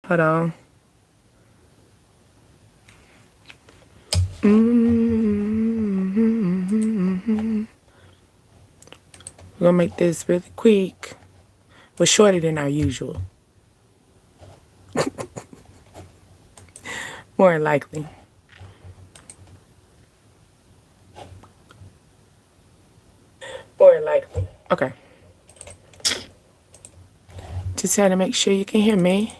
Hold on. We're gonna make this really quick, but shorter than our usual. More likely. More likely. Okay. Just had to make sure you can hear me.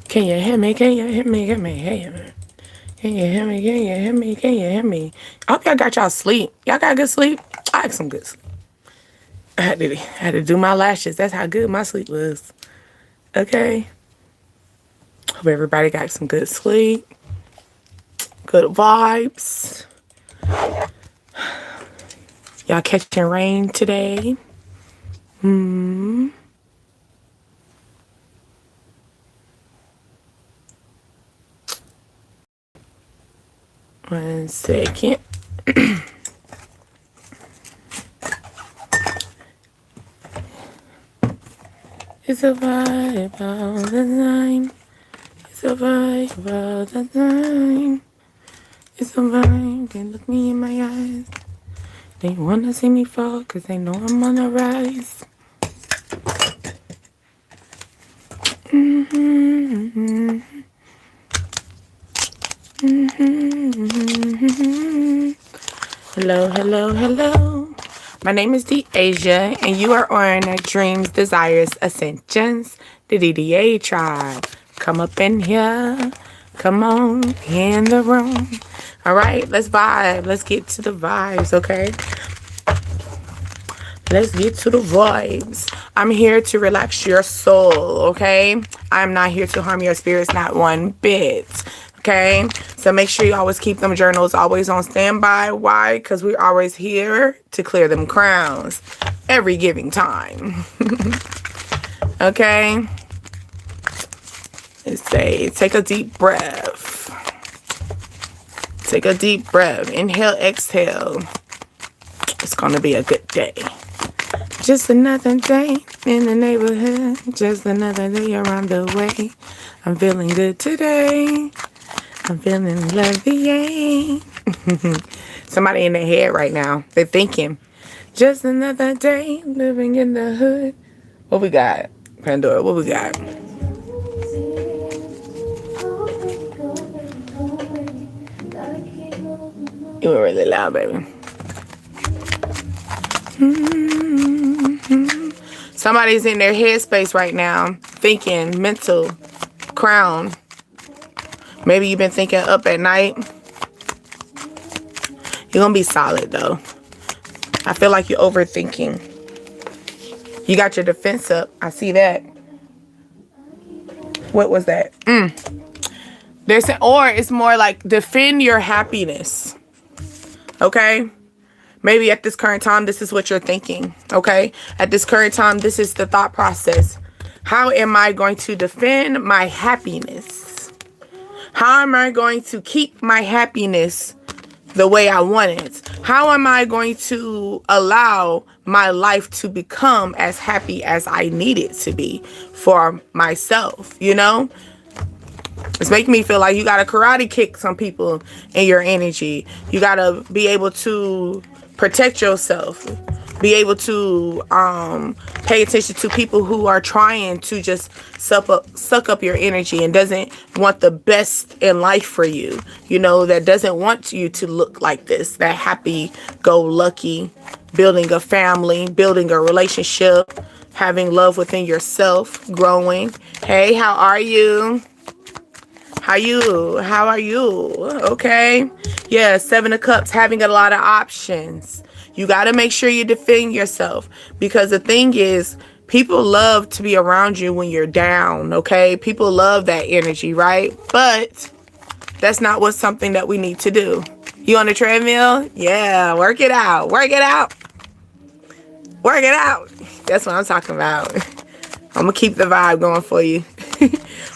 Can you hear me? Can you hear me? Can you hear me? Can you hear me? Can you hear me? Can you hear me? I hope y'all got y'all sleep. Y'all got good sleep? I had some good sleep. I had to do my lashes. That's how good my sleep was. Okay. Hope everybody got some good sleep. Good vibes. Y'all catching rain today? One second. It's a vibe all the time. It's a vibe all the time. It's a vibe. They look me in my eyes. They wanna see me fall cause they know I'm on the rise. Hello, hello, hello. My name is Deasia, and you are on Dreams, Desires, Ascensions, the DDA tribe. Come up in here. Come on in the room. All right, let's vibe. Let's get to the vibes, okay? Let's get to the vibes. I'm here to relax your soul, okay? I'm not here to harm your spirits, not one bit. Okay, so make sure you always keep them journals always on standby. Why? Because we're always here to clear them crowns every giving time. Okay, let's say take a deep breath. Take a deep breath. Inhale, exhale. It's gonna be a good day. Just another day in the neighborhood. Just another day around the way. I'm feeling good today. I'm feeling lovely, yay. Somebody in their head right now. They're thinking, just another day living in the hood. What we got? Pandora, what we got? You were really loud, baby. Somebody's in their headspace right now, thinking mental crown. Maybe you've been thinking up at night. You're going to be solid, though. I feel like you're overthinking. You got your defense up. I see that. What was that? Or it's more like defend your happiness. Okay? Maybe at this current time, this is what you're thinking. Okay? At this current time, this is the thought process. How am I going to defend my happiness? How am I going to keep my happiness the way I want it? How am I going to allow my life to become as happy as I need it to be for myself, you know? It's making me feel like you got to karate kick some people in your energy. You got to be able to protect yourself. Be able to pay attention to people who are trying to just suck up your energy and doesn't want the best in life for you. You know, that doesn't want you to look like this. That happy-go-lucky, building a family, building a relationship, having love within yourself, growing. Hey, how are you? How are you? Okay. Yeah, Seven of Cups, having a lot of options. You got to make sure you defend yourself, because the thing is, people love to be around you when you're down, okay? People love that energy, right? But that's not what's something that we need to do. You on the treadmill? Yeah, work it out. Work it out. Work it out. That's what I'm talking about. I'm going to keep the vibe going for you.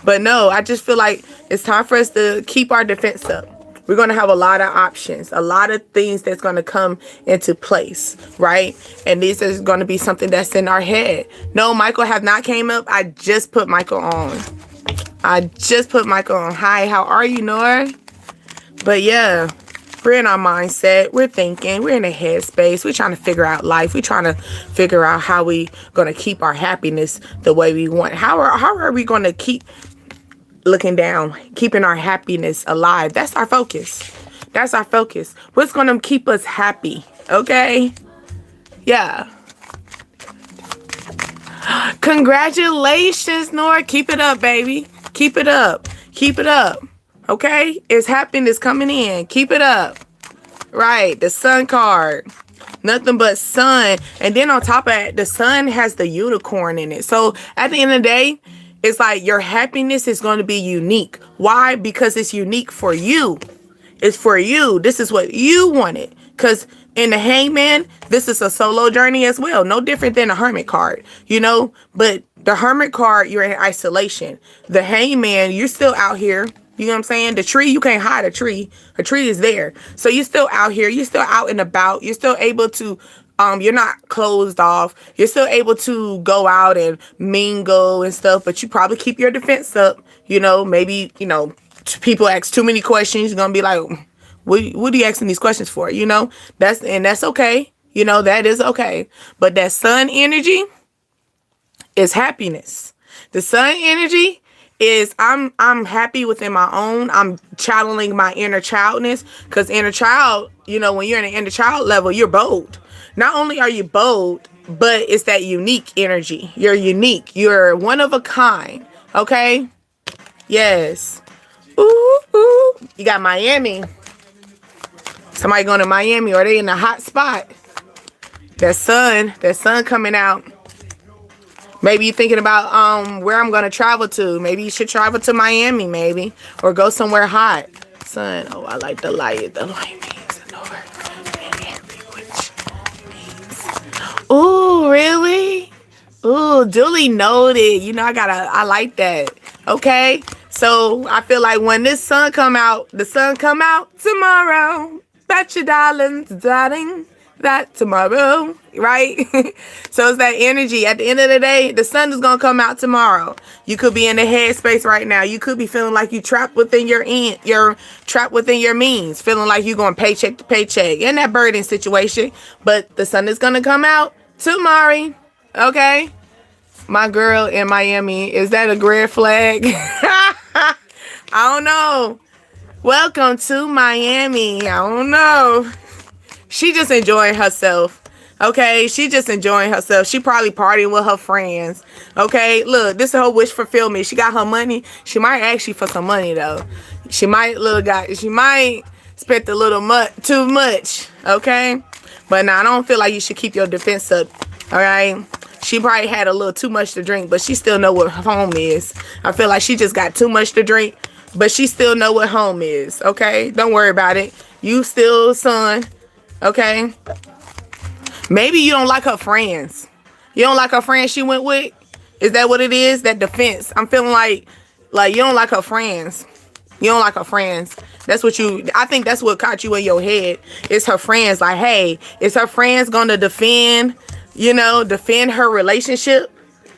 But no, I just feel like it's time for us to keep our defense up. We're going to have a lot of options, a lot of things that's going to come into place, right? And this is going to be something that's in our head. No, Michael have not came up. I just put Michael on. Hi, how are you, Nora? But yeah, we're in our mindset. We're thinking. We're in a headspace. We're trying to figure out life. We're trying to figure out how we going to keep our happiness the way we want. How are we going to keep looking down, keeping our happiness alive? That's our focus. What's going to keep us happy? Okay? Yeah. Congratulations, Nora. Keep it up, baby. Keep it up. Okay? It's happiness coming in. Keep it up. Right. The sun card. Nothing but sun. And then on top of that, the sun has the unicorn in it. So at the end of the day, it's like your happiness is going to be unique. Why? Because it's unique for you. It's for you. This is what you wanted. Because in the Hangman, this is a solo journey as well. No different than a Hermit card, But the Hermit card, you're in isolation. The Hangman, you're still out here. You know what I'm saying? The tree, you can't hide a tree. A tree is there. So you're still out here. You're still out and about. You're still able to, you're not closed off. You're still able to go out and mingle and stuff, but you probably keep your defense up. Maybe, people ask too many questions. You're going to be like, what are you asking these questions for? That's okay. That is okay. But that sun energy is happiness. The sun energy is I'm happy within my own. I'm channeling my inner childness, because inner child, when you're in an inner child level, you're bold. Not only are you bold, but it's that unique energy. You're unique. You're one of a kind. Okay? Yes. Ooh, ooh. You got Miami. Somebody going to Miami, or they in a hot spot. That sun coming out. Maybe you're thinking about where I'm going to travel to. Maybe you should travel to Miami, maybe. Or go somewhere hot. Sun. Oh, I like the light. The light means the north. And every which means. Ooh, really? Ooh, duly noted. I like that. Okay? So, I feel like when this sun come out, the sun come out tomorrow. Bet your darling. That tomorrow, right? So it's that energy. At the end of the day, the sun is gonna come out tomorrow. You could be in the headspace right now. You could be feeling like you're trapped within you're trapped within your means, feeling like you're going paycheck to paycheck in that burden situation. But the sun is gonna come out tomorrow. Okay, my girl in Miami, is that a red flag? I don't know. Welcome to Miami. I don't know. She just enjoying herself. Okay, she just enjoying herself. She probably partying with her friends. Okay, look, this is her wish fulfillment. She got her money. She might ask you for some money though. She might spend a little too much. Okay, but now I don't feel like you should keep your defense up. All right. She probably had a little too much to drink, but she still know what home is. I feel like she just got too much to drink, but she still know what home is. Okay, don't worry about it. You still son. Okay. Maybe you don't like her friends. You don't like her friends she went with? Is that what it is? That defense? I'm feeling like you don't like her friends. You don't like her friends. I think that's what caught you in your head. It's her friends. Like, hey, is her friends going to defend her relationship?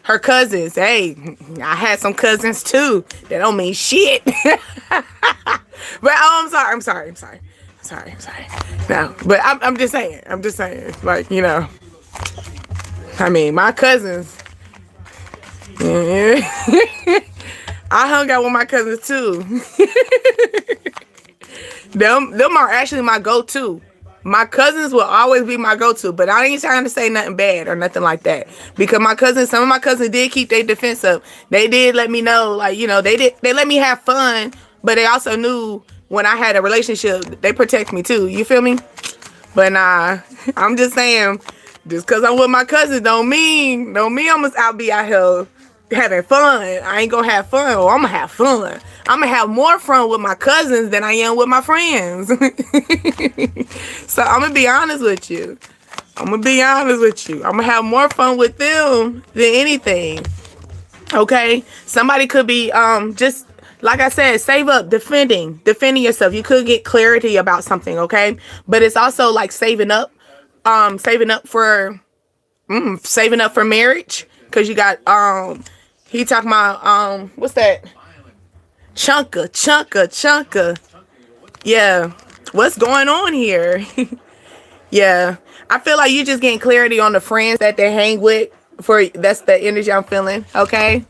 Her cousins. Hey, I had some cousins too. That don't mean shit. But I'm sorry. No, but I'm just saying. Like, I mean, my cousins. Yeah. I hung out with my cousins too. Them are actually my go-to. My cousins will always be my go-to, but I ain't trying to say nothing bad or nothing like that. Because some of my cousins did keep their defense up. They did let me know, like, they let me have fun, but they also knew when I had a relationship, they protect me too. You feel me? But nah, I'm just saying, just because I'm with my cousins don't mean I'm gonna be out here having fun. I ain't gonna have fun. Or I'm gonna have fun. I'm gonna have more fun with my cousins than I am with my friends. So I'm gonna be honest with you. I'm gonna have more fun with them than anything. Okay? Somebody could be just Like I said, save up, defending yourself. You could get clarity about something, okay? But it's also like saving up for marriage, because you got he talking about what's that? Chunka. Yeah. What's going on here? Yeah. I feel like you just getting clarity on the friends that they hang with. That's the energy I'm feeling. Okay.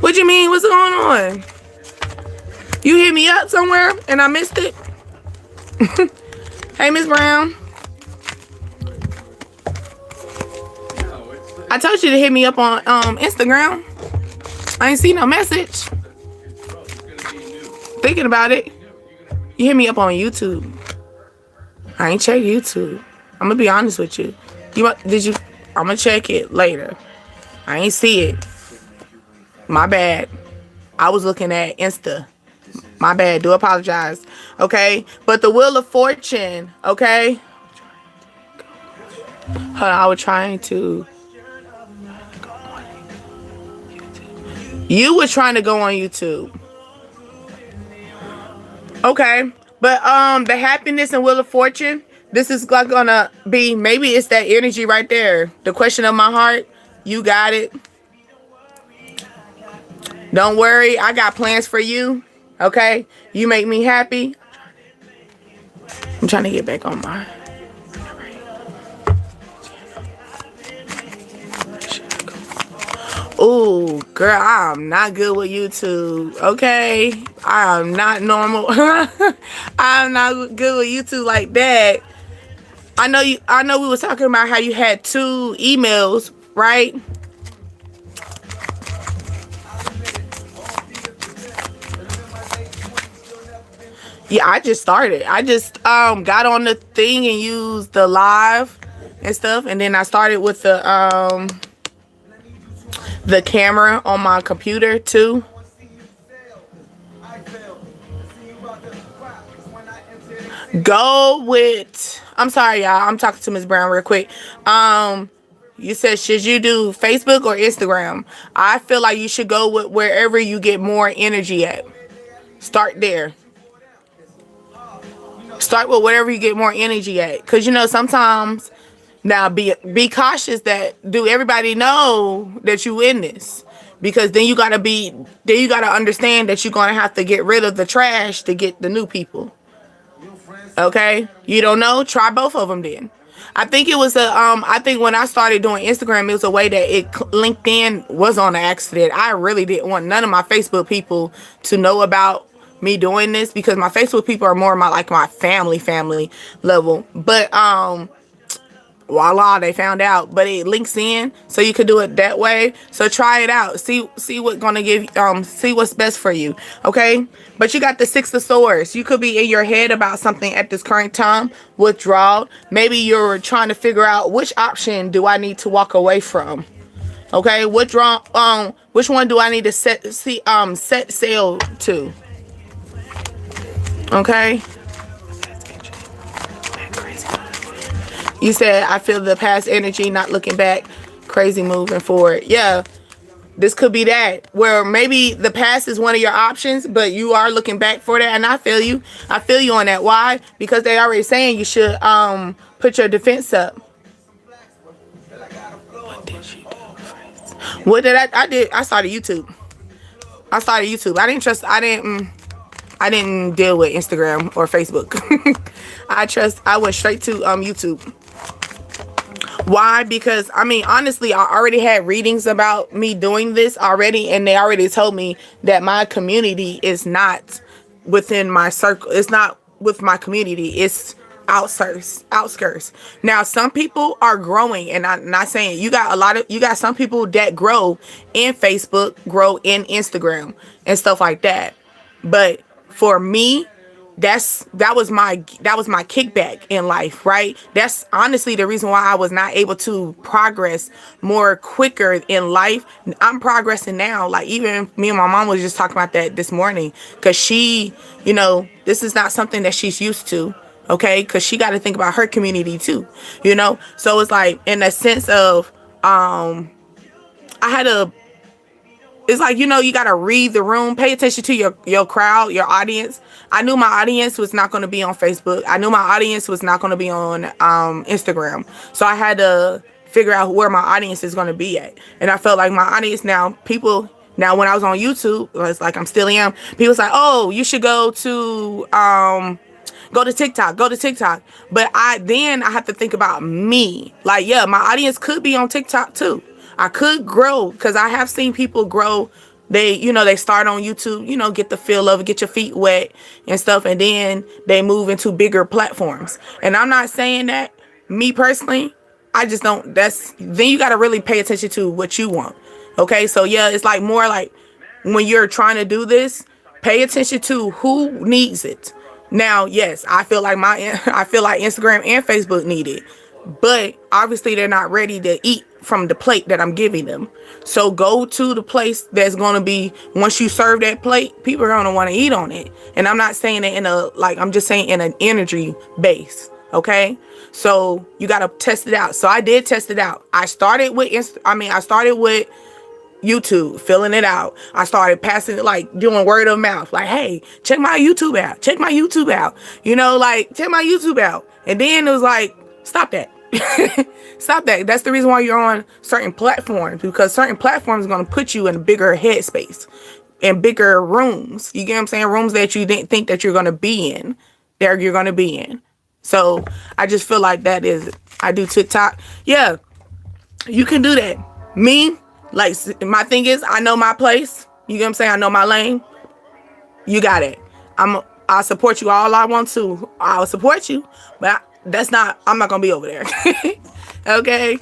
What you mean? What's going on? You hit me up somewhere and I missed it? Hey, Miss Brown. I told you to hit me up on Instagram. I ain't seen no message. Thinking about it. You hit me up on YouTube. I ain't checked YouTube. I'm gonna be honest with you. I'm gonna check it later. I ain't see it. My bad. I was looking at Insta. My bad. Do apologize. Okay? But the Wheel of Fortune, okay? Hold on, I was trying to. You were trying to go on YouTube. Okay. But the happiness and Wheel of Fortune, this is like gonna be, maybe it's that energy right there. The question of my heart, you got it. Don't worry, I got plans for you. Okay? You make me happy. I'm trying to get back on my... Ooh, girl, I'm not good with YouTube. Okay? I am not normal. I'm not good with YouTube like that. I know we was talking about how you had 2 emails, right? Yeah, I just started. I just got on the thing and used the live and stuff, and then I started with the camera on my computer too. Go with, I'm sorry y'all, I'm talking to Miss Brown real quick. You said, should you do Facebook or Instagram? I feel like you should go with wherever you get more energy at. Start there. Start with whatever you get more energy at. Because, sometimes, now be cautious that, do everybody know that you in this? Because then you got to understand that you're going to have to get rid of the trash to get the new people. Okay? You don't know? Try both of them then. I think it was I think when I started doing Instagram, it was a way that LinkedIn was on an accident. I really didn't want none of my Facebook people to know about me doing this, because my Facebook people are more my family level. But voila, they found out. But it links in, so you could do it that way. So try it out. See what's gonna give see what's best for you. Okay? But you got the 6 of Swords. You could be in your head about something at this current time. Withdrawal. Maybe you're trying to figure out, which option do I need to walk away from? Okay? Which one do I need to set sail to? Okay? You said, I feel the past energy, not looking back, crazy moving forward. Yeah, this could be that, where maybe the past is one of your options, but you are looking back for that. And I feel you. I feel you on that. Why? Because they already saying you should put your defense up. What did you do first? What did I did? I started YouTube. I didn't deal with Instagram or Facebook. I went straight to YouTube. Why? Because, honestly, I already had readings about me doing this already, and they already told me that my community is not within my circle. It's not with my community. It's outskirts. Now, some people are growing, and I'm not saying you got some people that grow in Facebook, grow in Instagram, and stuff like that. But for me, that was my kickback in life, right? That's honestly the reason why I was not able to progress more quicker in life. I'm progressing now. Like, even me and my mom was just talking about that this morning, because she, this is not something that she's used to. Okay, because she got to think about her community too. So it's like, in a sense of I had to, it's like, you know, you got to read the room, pay attention to your crowd, your audience. I knew my audience was not going to be on Facebook. I knew my audience was not going to be on Instagram. So I had to figure out where my audience is going to be at. And I felt like my audience now, people, now when I was on YouTube, it's like I'm still am, people's like, oh, you should go to TikTok, go to TikTok. But I have to think about me. Like, yeah, my audience could be on TikTok too. I could grow, because I have seen people grow. They, you know, they start on YouTube, you know, get the feel of it, get your feet wet and stuff. And then they move into bigger platforms. And I'm not saying that, me personally, I just don't, then you got to really pay attention to what you want. Okay. So yeah, it's like more like when you're trying to do this, pay attention to who needs it. Now, yes, I feel like Instagram and Facebook need it, but obviously they're not ready to eat from the plate that I'm giving them. So go to the place that's going to be, once you serve that plate, people are going to want to eat on it. And I'm not saying it I'm just saying in an energy base. Okay. So you got to test it out. So I did test it out. I started with YouTube, filling it out. I started passing it, like doing word of mouth, like, hey, check my YouTube out. Check my YouTube out. You know, like, check my YouTube out. And then it was like, stop that. Stop that. That's the reason why you're on certain platforms, because certain platforms are going to put you in a bigger headspace, in bigger rooms. You get what I'm saying? Rooms that you didn't think that you're going to be in, there you're going to be in. So I just feel like I do TikTok. Yeah, you can do that. Me, like, my thing is, I know my place. You get what I'm saying? I know my lane. You got it. I'll support you all I want to. I'll support you, but I'm not going to be over there. Okay.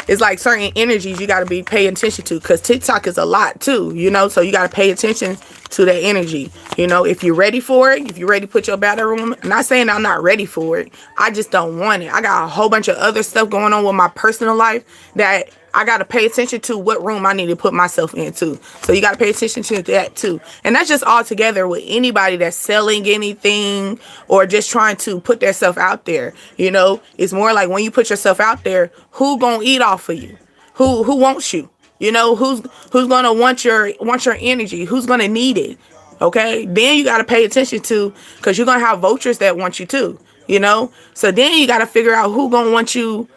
It's like certain energies you got to be paying attention to, because TikTok is a lot too, you know, so you got to pay attention to that energy. You know, if you're ready for it, if you're ready to put your battle room, I'm not saying I'm not ready for it. I just don't want it. I got a whole bunch of other stuff going on with my personal life that I got to pay attention to what room I need to put myself into. So you got to pay attention to that too. And that's just all together with anybody that's selling anything or just trying to put themselves out there. You know, it's more like when you put yourself out there, who gonna eat off of you? Who wants you? You know, who's gonna want your energy? Who's gonna need it? Okay. Then you got to pay attention to, because you're gonna have vultures that want you too. You know, so then you got to figure out who gonna want you.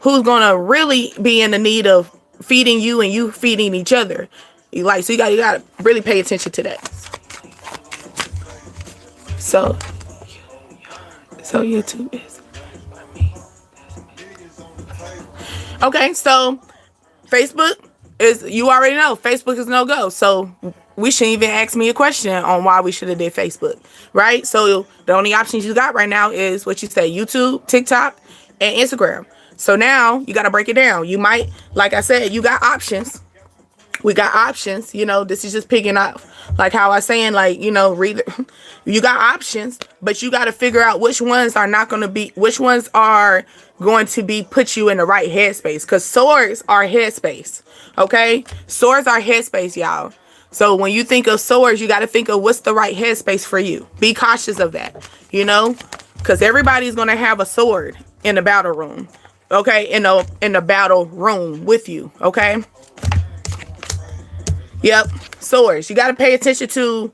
Who's gonna really be in the need of feeding you and you feeding each other? So you got to really pay attention to that. So YouTube is okay. So Facebook is, you already know, Facebook is no go. So we shouldn't even ask me a question on why we should have did Facebook, right? So the only options you got right now is what you say: YouTube, TikTok, and Instagram. So now you got to break it down. You might, like I said, you got options. We got options. You know, this is just picking up, like how I was saying, like, you know, you got options, but you got to figure out which ones are going to be put you in the right headspace, because swords are headspace. Okay. Swords are headspace, y'all. So when you think of swords, you got to think of what's the right headspace for you. Be cautious of that, you know, because everybody's going to have a sword in the battle room. Okay, in the battle room with you. Okay. Yep, swords. You got to pay attention to.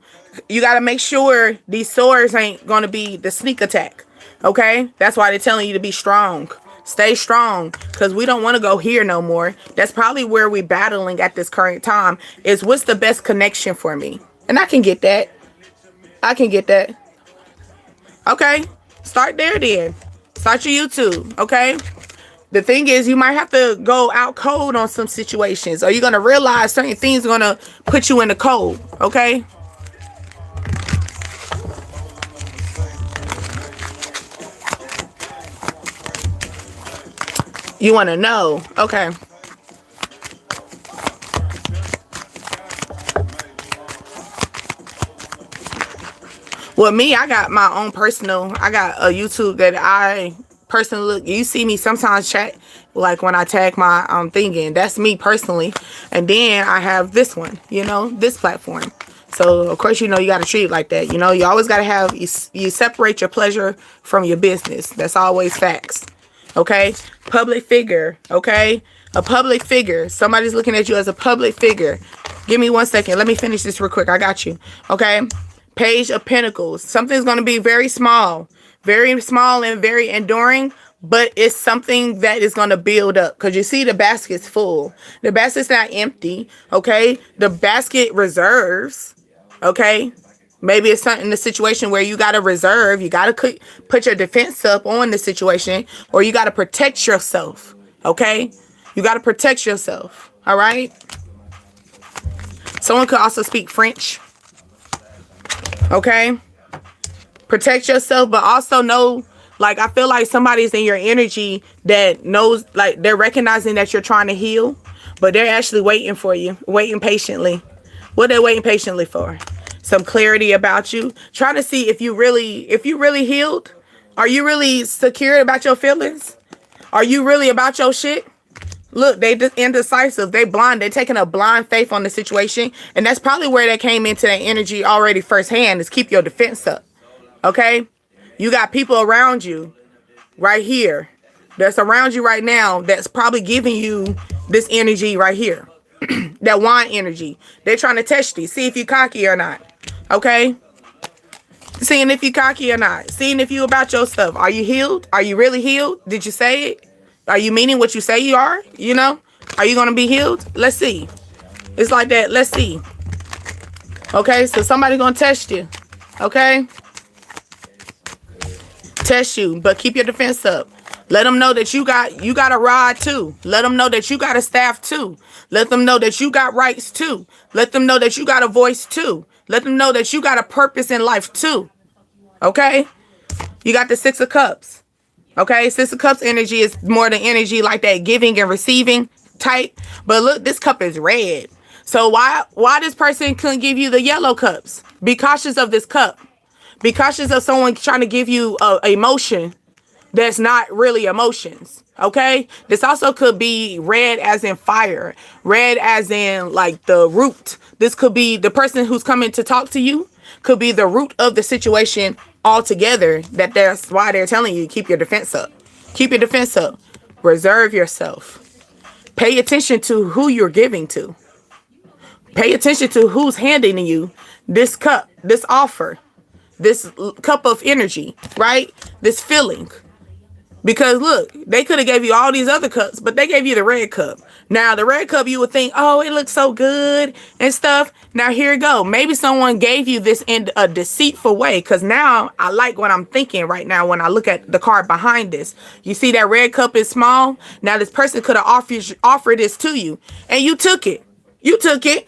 You got to make sure these swords ain't gonna be the sneak attack. Okay, that's why they're telling you to be strong. Stay strong, because we don't want to go here no more. That's probably where we're battling at this current time. Is what's the best connection for me, and I can get that. Okay, start there then. Start your YouTube. Okay. The thing is, you might have to go out cold on some situations, or you're going to realize certain things are going to put you in the cold. Okay. You want to know. Okay. Well, me, I got my own I got a YouTube that I personally look. You see me sometimes chat, like when I tag my thing in. That's me personally. And then I have this one, you know, this platform. So, of course, you know, you got to treat it like that. You know, you always got to have, you separate your pleasure from your business. That's always facts. Okay. Public figure. Okay. A public figure. Somebody's looking at you as a public figure. Give me 1 second. Let me finish this real quick. I got you. Okay. Page of Pentacles. Something's going to be very small and very enduring, but it's something that is going to build up, because you see the basket's full. The basket's not empty. Okay. The basket reserves. Okay. Maybe it's something in the situation where you got to reserve. You got to put your defense up on the situation, or you got to protect yourself. Okay. You got to protect yourself. All right. Someone could also speak French. Okay. Protect yourself, but also know, like, I feel like somebody's in your energy that knows, like, they're recognizing that you're trying to heal, but they're actually waiting for you, waiting patiently. What are they waiting patiently for? Some clarity about you. Trying to see if you really healed. Are you really secure about your feelings? Are you really about your shit? Look, they just indecisive. They blind. They're taking a blind faith on the situation. And that's probably where they came into that energy already firsthand, is keep your defense up. Okay? You got people around you right here that's around you right now that's probably giving you this energy right here. That wine energy. They're trying to test you. See if you cocky or not. Okay? Seeing if you cocky or not. Seeing if you about your stuff. Are you healed? Are you really healed? Did you say it? Are you meaning what you say you are? You know? Are you going to be healed? Let's see. It's like that. Let's see. Okay? So somebody's going to test you. Okay? Test you. But keep your defense up. Let them know that you got a rod too. Let them know that you got a staff too. Let them know that you got rights too. Let them know that you got a voice too. Let them know that you got a purpose in life too. Okay? You got the 6 of Cups. Okay? 6 of Cups energy is more than energy like that giving and receiving type. But look, this cup is red. So why this person couldn't give you the yellow cups? Be cautious of this cup. Be cautious of someone trying to give you a emotion that's not really emotions. Okay? This also could be red as in fire. Red as in like the root. This could be the person who's coming to talk to you. Could be the root of the situation altogether. That's why they're telling you keep your defense up. Keep your defense up. Reserve yourself. Pay attention to who you're giving to. Pay attention to who's handing you this cup, this offer, this cup of energy, right? This feeling. Because look, they could have gave you all these other cups, but they gave you the red cup. Now, the red cup, you would think, oh, it looks so good and stuff. Now, here you go. Maybe someone gave you this in a deceitful way, because now I like what I'm thinking right now when I look at the card behind this. You see that red cup is small? Now, this person could have offered this to you, and you took it. You took it.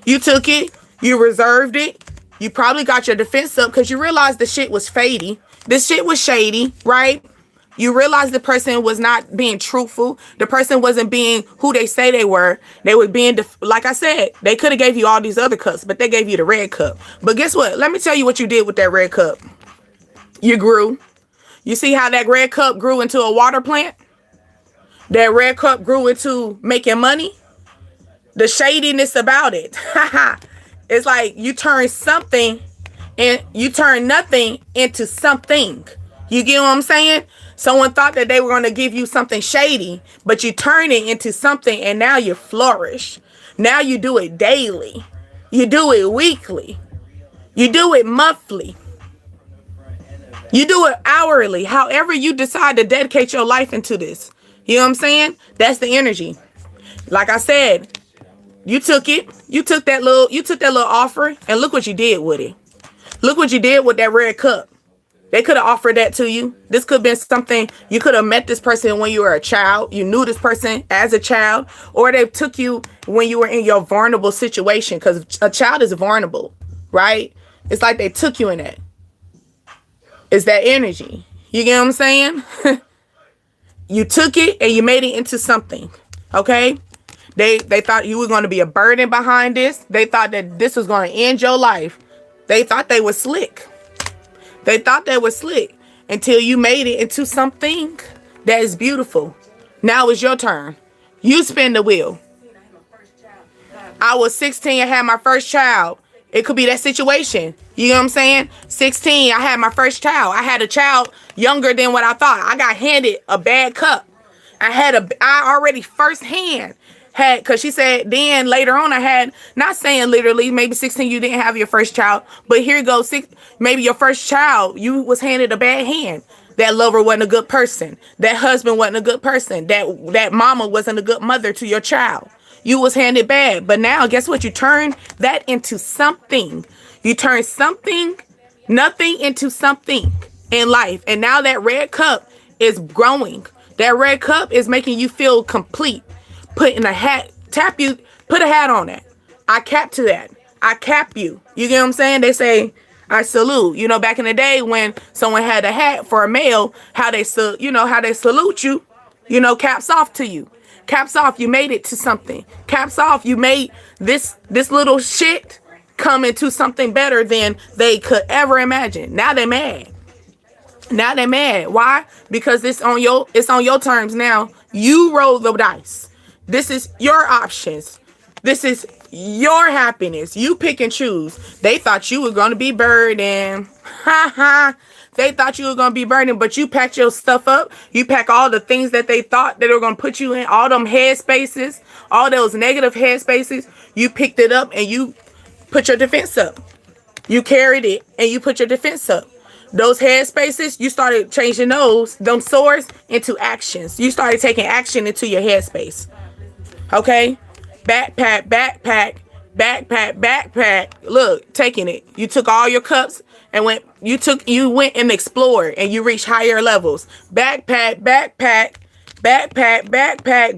You took it. You reserved it. You probably got your defense up because you realized the shit was shady. This shit was shady, right? You realize the person was not being truthful. The person wasn't being who they say they were. They were being, like I said, they could have gave you all these other cups, but they gave you the red cup. But guess what? Let me tell you what you did with that red cup. You grew. You see how that red cup grew into a water plant? That red cup grew into making money. The shadiness about it. It's like you turn something and you turn nothing into something. You get what I'm saying? Someone thought that they were going to give you something shady, but you turn it into something and now you flourish. Now you do it daily. You do it weekly. You do it monthly. You do it hourly. However you decide to dedicate your life into this. You know what I'm saying? That's the energy. Like I said, you took it. You took that little offer and look what you did with it. Look what you did with that red cup. They could have offered that to you. This could have been something, you could have met this person when you were a child. You knew this person as a child. Or they took you when you were in your vulnerable situation. Because a child is vulnerable, right? It's like they took you in that. It's that energy. You get what I'm saying? You took it and you made it into something. Okay? They thought you were going to be a burden behind this. They thought that this was going to end your life. They thought they were slick. They thought they were slick until you made it into something that is beautiful. Now it's your turn. You spin the wheel. I was 16 and had my first child. It could be that situation. You know what I'm saying? 16, I had my first child. I had a child younger than what I thought. I got handed a bad cup. I already firsthand had, because she said then later on I had, not saying literally, maybe 16 you didn't have your first child, but here goes maybe your first child, you was handed a bad hand. That lover wasn't a good person. That husband wasn't a good person. That mama wasn't a good mother to your child. You was handed bad. But now, guess what? You turn that into something. You turn nothing into something in life. And now that red cup is growing. That red cup is making you feel complete. Put a hat on that. I cap to that. I cap you. You get what I'm saying? They say, I salute. You know, back in the day when someone had a hat for a male, how they salute you, caps off to you. Caps off, you made it to something. Caps off, you made this little shit come into something better than they could ever imagine. Now they're mad. Why? Because it's on your terms now. You roll the dice. This is your options. This is your happiness. You pick and choose. They thought you were going to be burdened. They thought you were going to be burdened, but you packed your stuff up. You pack all the things that they thought that they were going to put you in, all them headspaces, all those negative headspaces. You picked it up and you put your defense up. You carried it and you put your defense up. Those headspaces, you started changing them swords into actions. You started taking action into your headspace. Okay? Backpack. Look, taking it. You took all your cups and went and explored and you reached higher levels. Backpack.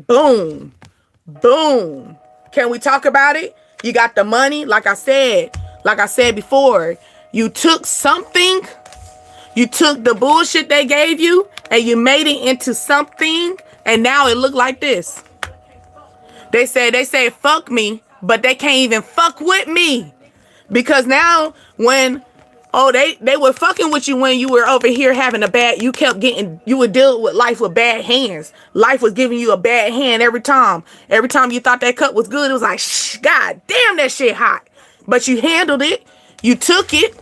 Boom. Can we talk about it? You got the money. Like I said before, you took something. You took the bullshit they gave you and you made it into something, and now it looked like this. They say fuck me, but they can't even fuck with me. Because now when they were fucking with you when you were over here having you were dealing with life with bad hands. Life was giving you a bad hand every time. Every time you thought that cut was good, it was like, shh, god damn, that shit hot. But you handled it. You took it.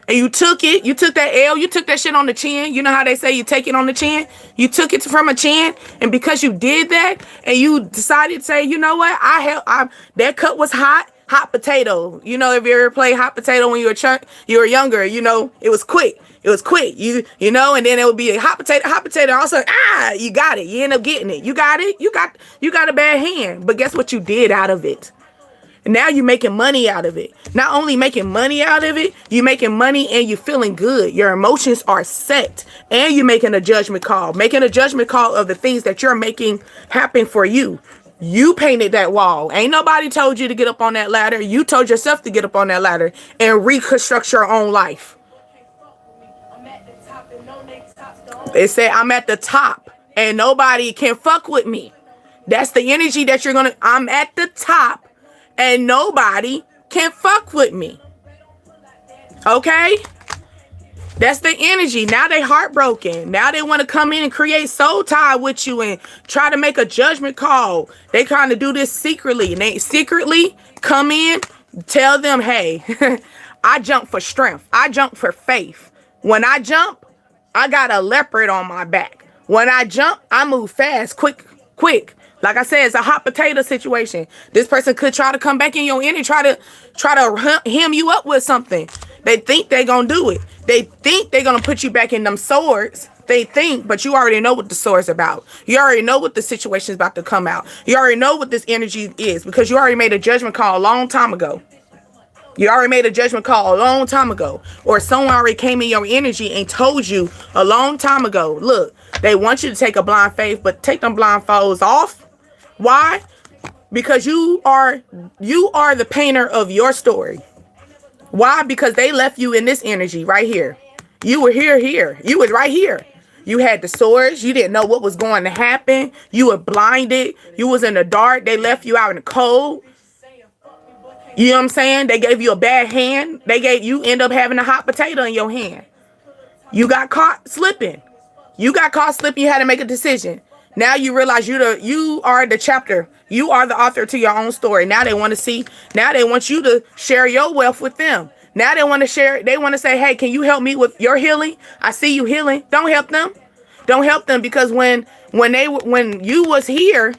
And you took that L, you took that shit on the chin. You know how they say you take it on the chin? You took it from a chin, and because you did that, and you decided to say, you know what, that cut was hot potato. You know, if you ever played hot potato when you were younger, it was quick. And then it would be a hot potato. Also, you got it. You end up getting it. You got it. You got a bad hand. But guess what you did out of it? Now you're making money out of it. Not only making money out of it, you're making money and you're feeling good. Your emotions are set. And you're making a judgment call. Making a judgment call of the things that you're making happen for you. You painted that wall. Ain't nobody told you to get up on that ladder. You told yourself to get up on that ladder and reconstruct your own life. They say, I'm at the top and nobody can fuck with me. That's the energy that I'm at the top. And nobody can fuck with me. Okay? That's the energy. Now they heartbroken. Now they want to come in and create soul tie with you and try to make a judgment call. They trying to do this secretly. And they secretly come in, tell them, hey, I jump for strength. I jump for faith. When I jump, I got a leopard on my back. When I jump, I move fast, quick. Like I said, it's a hot potato situation. This person could try to come back in your energy, try to hem you up with something. They think they're going to do it. They think they're going to put you back in them swords. They think, but you already know what the sword's about. You already know what the situation's about to come out. You already know what this energy is because you already made a judgment call a long time ago. Or someone already came in your energy and told you a long time ago, look, they want you to take a blind faith, but take them blindfolds off. Why? Because you are the painter of your story. Why? Because they left you in this energy right here. You were here. You was right here. You had the swords. You didn't know what was going to happen. You were blinded. You was in the dark. They left you out in the cold. You know what I'm saying? They gave you a bad hand. You end up having a hot potato in your hand. You got caught slipping. You had to make a decision. Now you realize you are the chapter. You are the author to your own story. Now they want you to share your wealth with them. Now they want to say, hey, can you help me with your healing? I see you healing. Don't help them because when When you was here,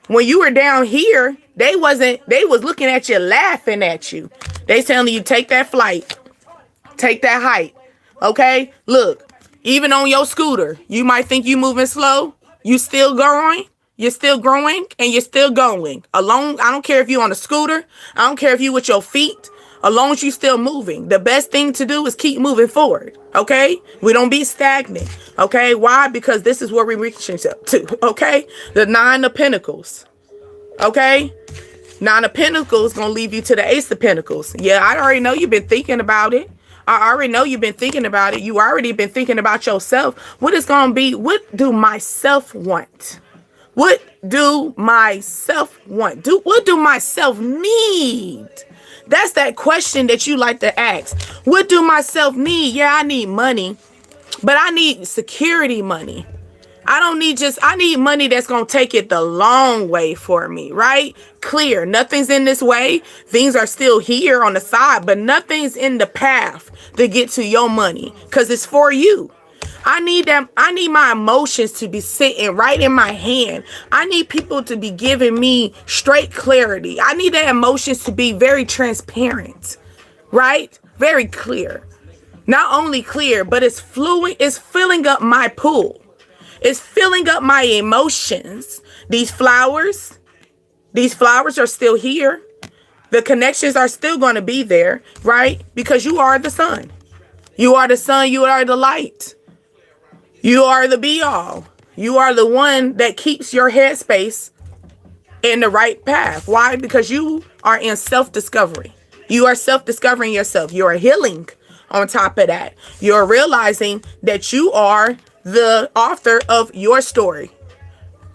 when you were down here, they was looking at you, laughing at you. They telling you, take that flight, take that height. Okay? Look, even on your scooter, you might think you moving slow. You still growing. You're still growing and you're still going. Alone, I don't care if you're on a scooter. I don't care if you with your feet. As long as you still moving. The best thing to do is keep moving forward. Okay? We don't be stagnant. Okay? Why? Because this is where we're reaching up to. Okay? The 9 of Pentacles. Okay? 9 of Pentacles gonna leave you to the Ace of Pentacles. Yeah, I already know you've been thinking about it. I already know you've been thinking about it. You already been thinking about yourself. What is gonna be? What do myself want? What do myself want? What do myself need? That's that question that you like to ask. What do myself need? Yeah, I need money, but I need security money. I need money that's going to take it the long way for me, right? Clear. Nothing's in this way. Things are still here on the side, but nothing's in the path to get to your money because it's for you. I need my emotions to be sitting right in my hand. I need people to be giving me straight clarity. I need their emotions to be very transparent, right? Very clear. Not only clear, but it's fluent. It's filling up my pool. It's filling up my emotions. These flowers are still here. The connections are still going to be there, right? Because you are the sun. You are the sun. You are the light. You are the be all. You are the one that keeps your headspace in the right path. Why? Because you are in self-discovery. You are self-discovering yourself. You are healing on top of that. You're realizing that you are the author of your story.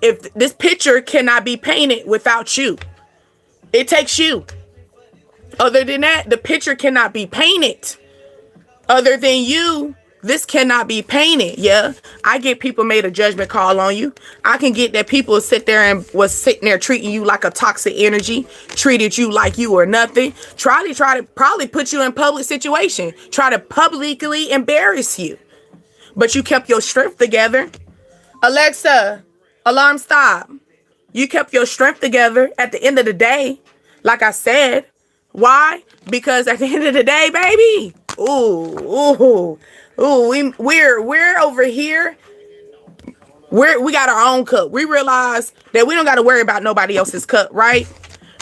If this picture cannot be painted without you, it takes you. Other than that, the picture cannot be painted. Other than you, this cannot be painted. Yeah, I get people made a judgment call on you. I can get that people sit there and was sitting there treating you like a toxic energy, treated you like you were nothing. Try to probably put you in public situation. Try to publicly embarrass you. But you kept your strength together. Alexa, alarm stop. You kept your strength together at the end of the day. Like I said. Why? Because at the end of the day, baby. We're over here. We got our own cup. We realize that we don't got to worry about nobody else's cup, right?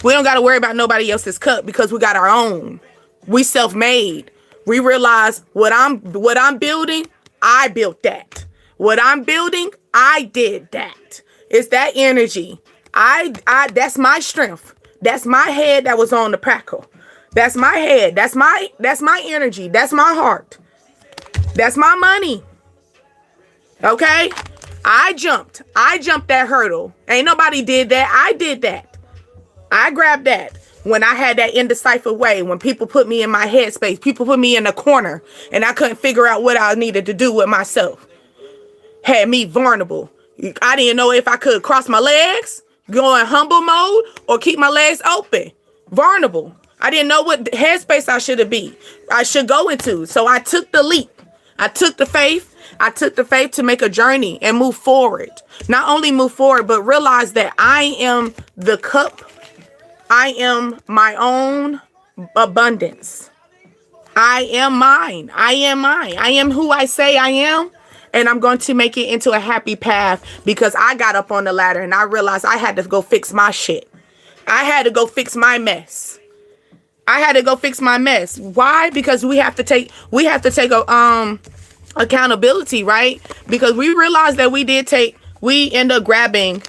We don't got to worry about nobody else's cup because we got our own. We self-made. We realize what I'm building, I built that. What I'm building, I did that. It's that energy. That's my strength. That's my head that was on the crackle. That's my head. That's my energy. That's my heart. That's my money. Okay? I jumped that hurdle. Ain't nobody did that. I did that. I grabbed that when I had that indecisive way, when people put me in my headspace, people put me in a corner and I couldn't figure out what I needed to do with myself. Had me vulnerable. I didn't know if I could cross my legs, go in humble mode, or keep my legs open. Vulnerable. I didn't know what headspace I should go into. So I took the leap. I took the faith. I took the faith to make a journey and move forward. Not only move forward, but realize that I am the cup. I am my own abundance. I am mine. I am mine. I am who I say I am. And I'm going to make it into a happy path because I got up on the ladder and I realized I had to go fix my shit. I had to go fix my mess. Why? Because we have to take accountability, right? Because we realized that we end up grabbing,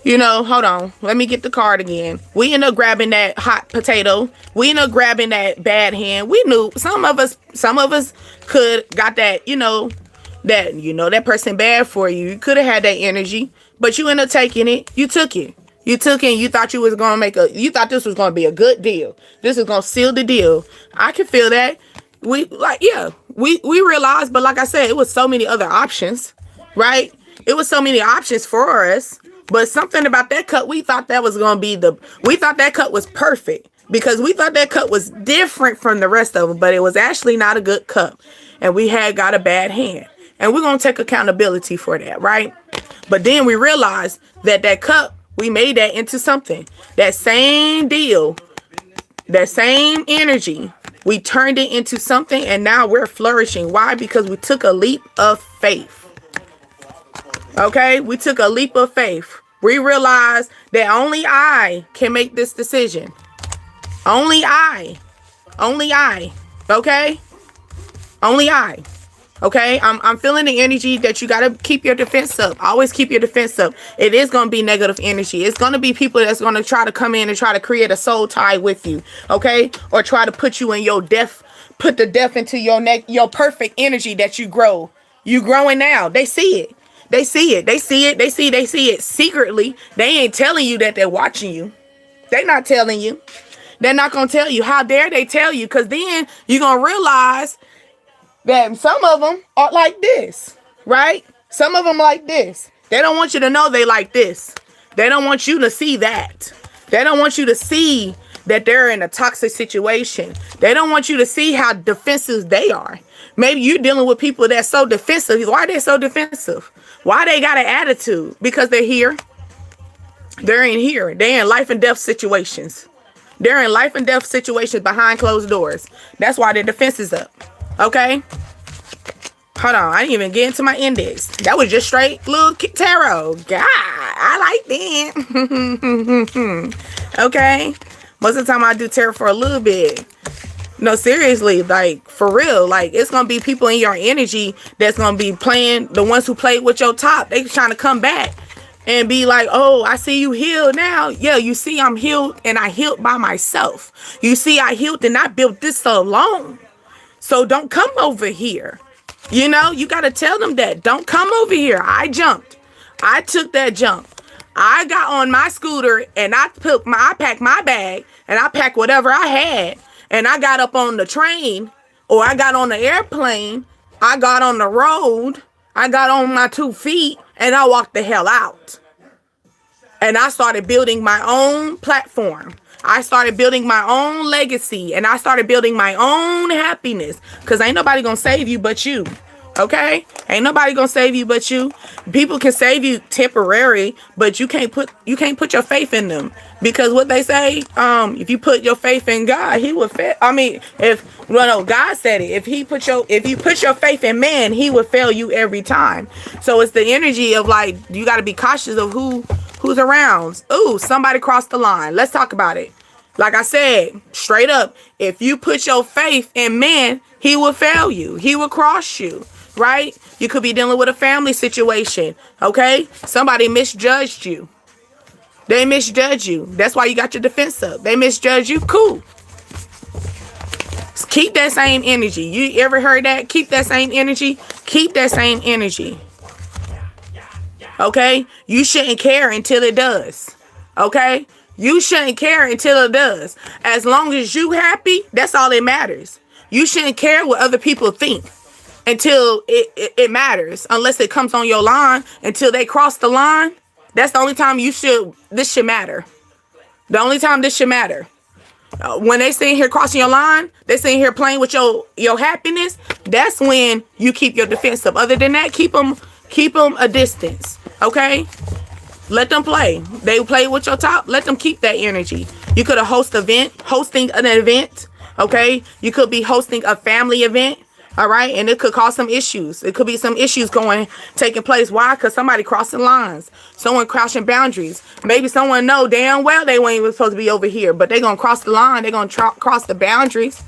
hold on. Let me get the card again. We end up grabbing that hot potato. We end up grabbing that bad hand. We knew some of us could got that, that person bad for you. You could have had that energy, but you end up taking it. You took it. You took it and you thought you thought this was going to be a good deal. This is going to seal the deal. I can feel that. We realized, but like I said, it was so many other options, right? It was so many options for us, but something about that cut, we thought that cut was perfect because we thought that cut was different from the rest of them, but it was actually not a good cut. And we had got a bad hand. And we're going to take accountability for that, right? But then we realize that that cup, we made that into something. That same deal, that same energy, we turned it into something, and now we're flourishing. Why? Because we took a leap of faith. Okay? We took a leap of faith. We realized that only I can make this decision. Only I. Only I. Okay? Only I. Okay, I'm feeling the energy that you got to keep your defense up. Always keep your defense up. It is going to be negative energy. It's going to be people that's going to try to come in and try to create a soul tie with you. Okay, or try to put you in your death, put the death into your neck, your perfect energy that you grow. You growing now. They see it. They see it. They see it. They see it secretly. They ain't telling you that they're watching you. They're not telling you. They're not going to tell you. How dare they tell you? Because then you're going to realize that some of them are like this, right? Some of them like this. They don't want you to know they like this. They don't want you to see that. They don't want you to see that they're in a toxic situation. They don't want you to see how defensive they are. Maybe you're dealing with people that's so defensive. Why are they so defensive? Why they got an attitude? Because they're here. They're in here. They're in life and death situations. They're in life and death situations behind closed doors. That's why their defense is up. Okay, hold on. I didn't even get into my index. That was just straight little tarot. God, I like that. Okay, most of the time I do tarot for a little bit. No, seriously, like for real. Like it's gonna be people in your energy that's gonna be playing. The ones who played with your top, they trying to come back and be like, oh, I see you healed now. Yeah, you see I'm healed, and I healed by myself. You see I healed and I built this alone. So don't come over here. You know, you got to tell them that. Don't come over here. I jumped. I took that jump. I got on my scooter and I packed my bag and I packed whatever I had. And I got up on the train, or I got on the airplane. I got on the road. I got on my 2 feet and I walked the hell out. And I started building my own platform. I started building my own legacy, and I started building my own happiness, because ain't nobody gonna save you but you. Okay, ain't nobody gonna save you but you. People can save you temporary, but you can't put your faith in them, because what they say, if you put your faith in God, He will fail. I mean, God said it. If you put your faith in man, He will fail you every time. So it's the energy of like, you got to be cautious of who's around. Ooh, somebody crossed the line. Let's talk about it. Like I said, straight up, if you put your faith in man, he will fail you. He will cross you, right? You could be dealing with a family situation, okay? Somebody misjudged you. They misjudge you. That's why you got your defense up. They misjudge you. Cool. Keep that same energy. You ever heard that? Keep that same energy. Keep that same energy. Okay? You shouldn't care until it does. Okay? You shouldn't care until it does. As long as you happy, that's all that matters. You shouldn't care what other people think until it matters. Unless it comes on your line, until they cross the line. That's the only time this should matter. The only time this should matter. When they sitting here crossing your line, they sitting here playing with your happiness. That's when you keep your defense up. Other than that, keep them a distance. Okay? Let them play. They play with your top. Let them keep that energy. You could have hosting an event. Okay? You could be hosting a family event. All right? And it could cause some issues. It could be some issues taking place. Why? Because somebody crossing lines. Someone crossing boundaries. Maybe someone know damn well they weren't even supposed to be over here. But they're going to cross the line. They're going to cross the boundaries.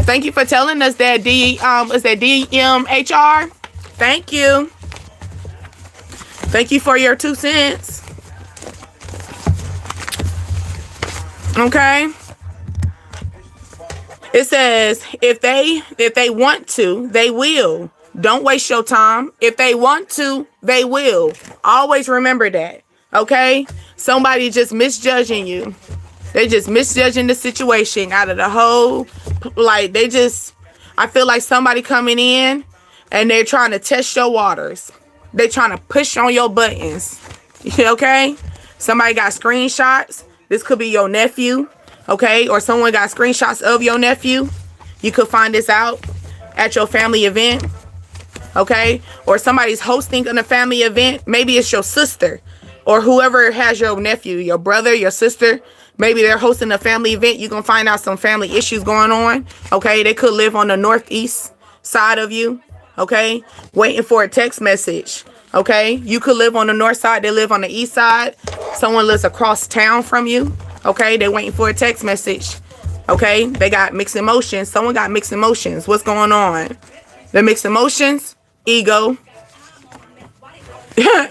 Thank you for telling us that is that DMHR? Thank you. Thank you for your 2 cents. Okay. It says if they want to, they will. Don't waste your time. If they want to, they will. Always remember that. Okay? Somebody just misjudging you. They just misjudging the situation out of the whole, like I feel like somebody coming in and they're trying to test your waters. They trying to push on your buttons. Okay? Somebody got screenshots. This could be your nephew. Okay? Or someone got screenshots of your nephew. You could find this out. at your family event, okay? Or somebody's hosting a family event. Maybe it's your sister or whoever has your nephew, your brother, your sister. Maybe they're hosting a family event. You're going to find out some family issues going on, okay? They could live on the northeast side of you, okay? Waiting for a text message, okay? You could live on the north side. They live on the east side. Someone lives across town from you, okay? They're waiting for a text message, okay? They got mixed emotions. Someone got mixed emotions. What's going on? The mixed emotions, ego.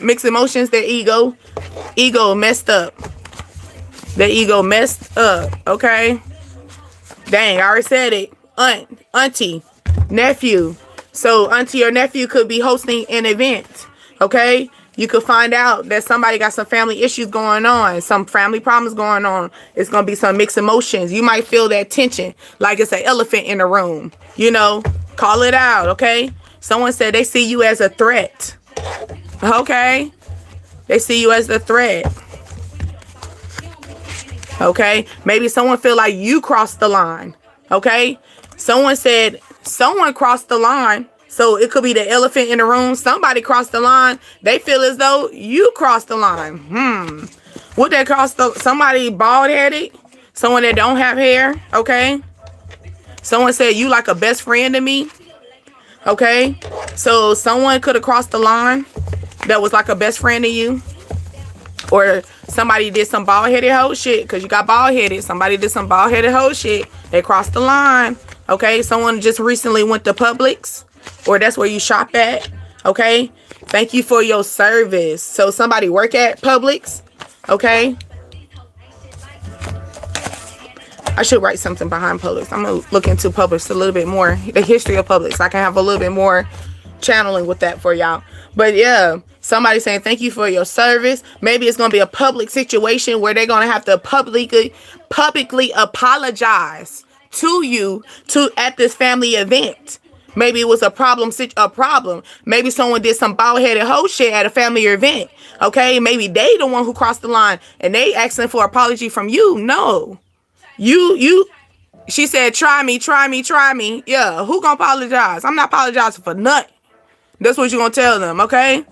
Mixed emotions, their ego. Ego messed up. The ego messed up, okay? Dang, I already said it. Auntie, nephew. So auntie or nephew could be hosting an event, okay? You could find out that somebody got some family issues going on, some family problems going on. It's going to be some mixed emotions. You might feel that tension, like it's an elephant in the room. You know, call it out, okay? Someone said they see you as a threat, okay? They see you as a threat. Okay, maybe someone feel like you crossed the line. Okay, someone said someone crossed the line, so it could be the elephant in the room. Somebody crossed the line. They feel as though you crossed the line. Would they cross somebody bald headed? Someone that don't have hair? Okay, someone said you like a best friend to me. Okay, so someone could have crossed the line that was like a best friend to you. Or somebody did some bald-headed hoe shit because you got bald-headed. Somebody did some bald-headed hoe shit. They crossed the line. Okay, someone just recently went to Publix, or that's where you shop at. Okay, thank you for your service. So somebody work at Publix. Okay, I should write something behind Publix. I'm gonna look into Publix a little bit more, the history of Publix. I can have a little bit more channeling with that for y'all. But yeah, somebody saying thank you for your service. Maybe it's gonna be a public situation where they're gonna have to publicly apologize to you at this family event. Maybe it was a problem. Maybe someone did some bald-headed hoe shit at a family event. Okay, maybe they the one who crossed the line and they asking for apology from you. No, you. She said, try me. Yeah, who gonna apologize? I'm not apologizing for nothing. That's what you're gonna tell them, okay?